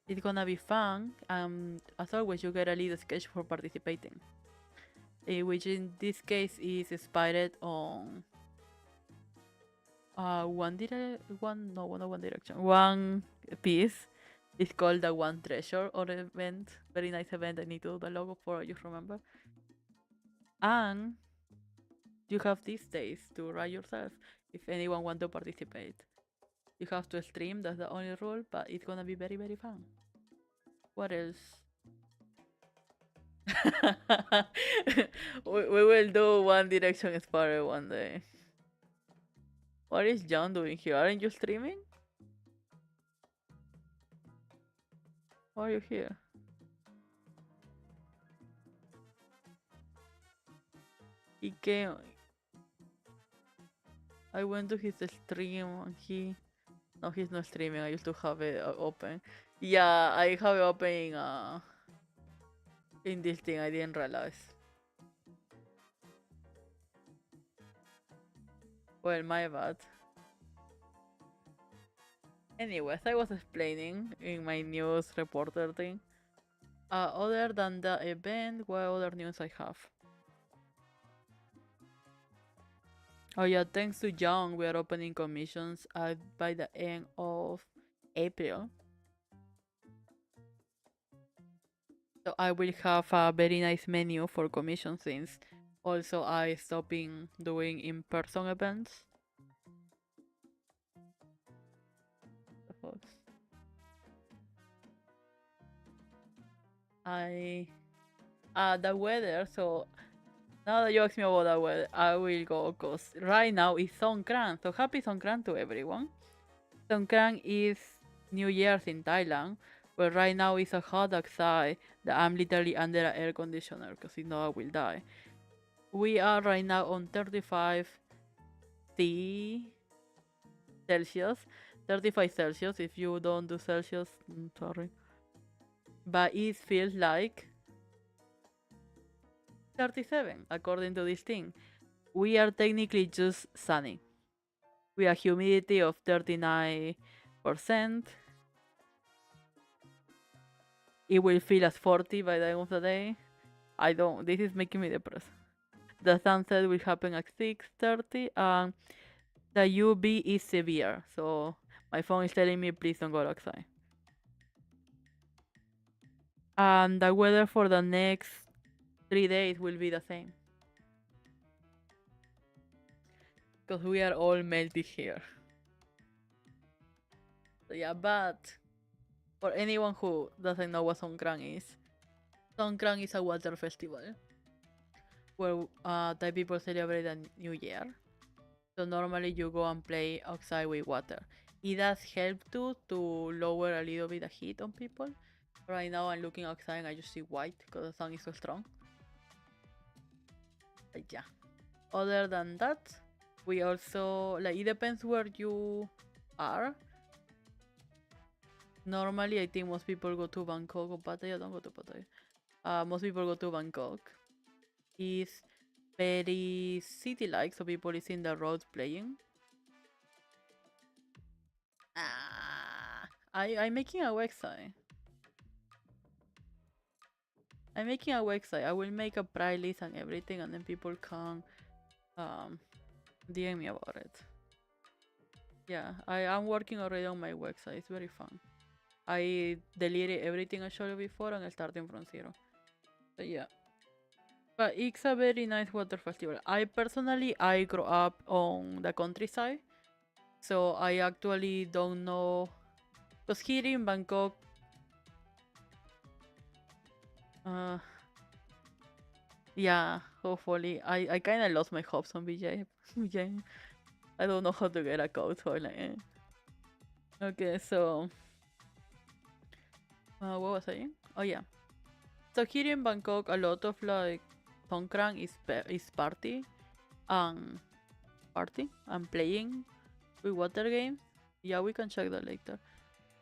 It's gonna be fun. As always, you get a little sketch for participating, which in this case is inspired on One Direction. One Piece. It's called the One Treasure or event. Very nice event. I need to do the logo for you. Remember, and you have these days to write yourself if anyone want to participate. You have to stream. That's the only rule, but it's gonna be very very fun. What else? we will do One Direction Inspired one day. What is John doing here? Aren't you streaming? Why are you here? He came. I went to his stream and he. No, he's not streaming. I used to have it open. Yeah, I have it open in this thing. I didn't realize. Well, my bad. Anyways, I was explaining in my news reporter thing. Other than the event, what other news I have? Oh yeah, thanks to John, we are opening commissions by the end of April. So I will have a very nice menu for commission since also I stopping doing in-person events. The weather, so now that you ask me about the weather, I will go because right now it's Songkran. So happy Songkran to everyone. Songkran is New Year's in Thailand, but right now it's so hot outside that I'm literally under an air conditioner because if not I will die. We are right now on 35 Celsius. 35 Celsius. If you don't do Celsius, sorry. But it feels like 37 according to this thing. We are technically just sunny. We have humidity of 39%. It will feel as 40 by the end of the day. This is making me depressed. The sunset will happen at 6:30 and the UV is severe. So my phone is telling me please don't go outside. And the weather for the next 3 days will be the same. Because we are all melted here. So yeah, but for anyone who doesn't know what Songkran is a water festival where Thai people celebrate a new year. So normally you go and play outside with water. It does help to lower a little bit the heat on people. Right now I'm looking outside and I just see white because the sun is so strong. But yeah. Other than that, we also it depends where you are. Normally I think most people go to Bangkok or Pattaya. Don't go to Pattaya. Most people go to Bangkok. It's very city-like, so people is in the roads playing. I'm making a website. I will make a price list and everything, and then people can DM me about it. Yeah, I'm working already on my website. It's very fun. I deleted everything I showed you before and I'm starting from zero. So yeah. But it's a very nice water festival. I personally grew up on the countryside. So I actually don't know. Because here in Bangkok, yeah, hopefully. I kind of lost my hopes on BJ. I don't know how to get a code, so like, Okay, so what was I saying? Oh yeah, So here in Bangkok, a lot of like Songkran is party and playing with water games. Yeah, we can check that later.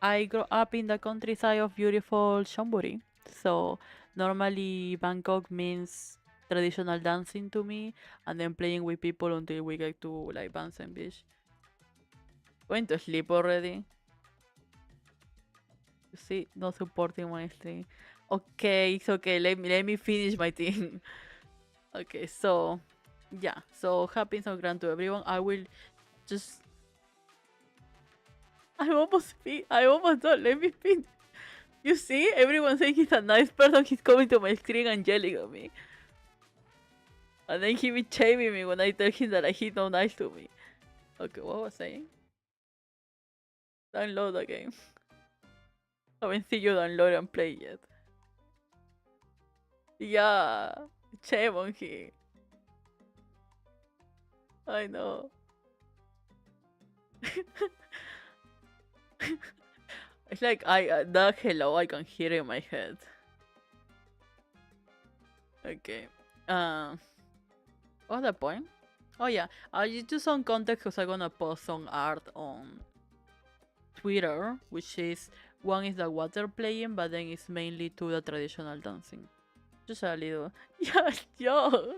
I grew up in the countryside of beautiful Chonburi, so normally Bangkok means traditional dancing to me, and then playing with people until we get to like Bansen Beach. Going to sleep already. You see, not supporting my stream. Okay, it's okay. Let me finish my thing. Okay, so yeah, so happy Songkran to everyone. I will just. I'm almost done. Let me finish. You see, everyone saying he's a nice person. He's coming to my screen and yelling at me, and then he be shaming me when I tell him that he's not nice to me. Okay, what was I saying? Download the game. Haven't seen you download and play yet. Yeah, shame on him. I know. It's like the hello I can hear in my head. Okay. What's the point? Oh yeah, I just do some context because I'm gonna post some art on Twitter, which is one is the water playing, but then it's mainly to the traditional dancing. Just a little. Yeah, yo.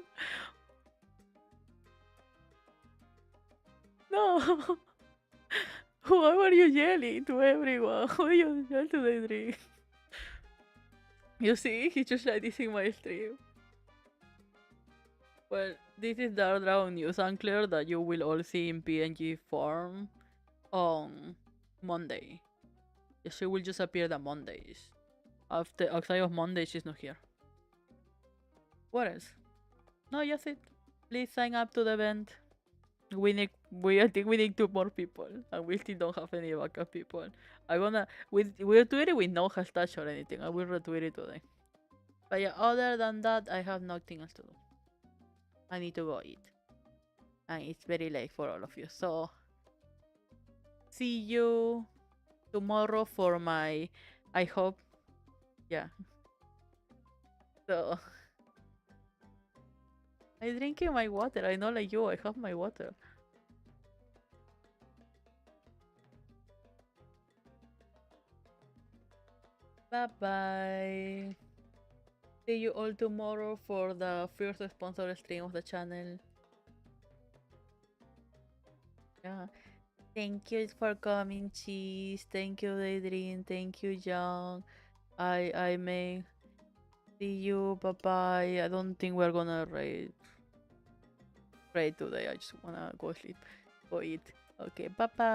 No. Why are you yelling to everyone? Why you yell to the dream? You see, he just like this in my stream. Well, this is Dark Dragon News Unclear that you will all see in PNG form on Monday. She will just appear the Mondays. After outside of Monday, she's not here. What else? No, just it. Please sign up to the event. I think we need two more people, and we still don't have any backup people. We'll tweet it with no hashtag or anything. I will retweet it today. But yeah, other than that, I have nothing else to do. I need to go eat, and it's very late for all of you. So see you tomorrow for my. I hope, yeah. So I'm drinking my water. I know like you. I have my water. Bye bye. See you all tomorrow for the first sponsor stream of the channel. Yeah. Thank you for coming, Cheese. Thank you, Daydream. Thank you, Young. I may see you. Bye bye. I don't think we're gonna raid today. I just wanna go sleep. Go eat. Okay, bye bye.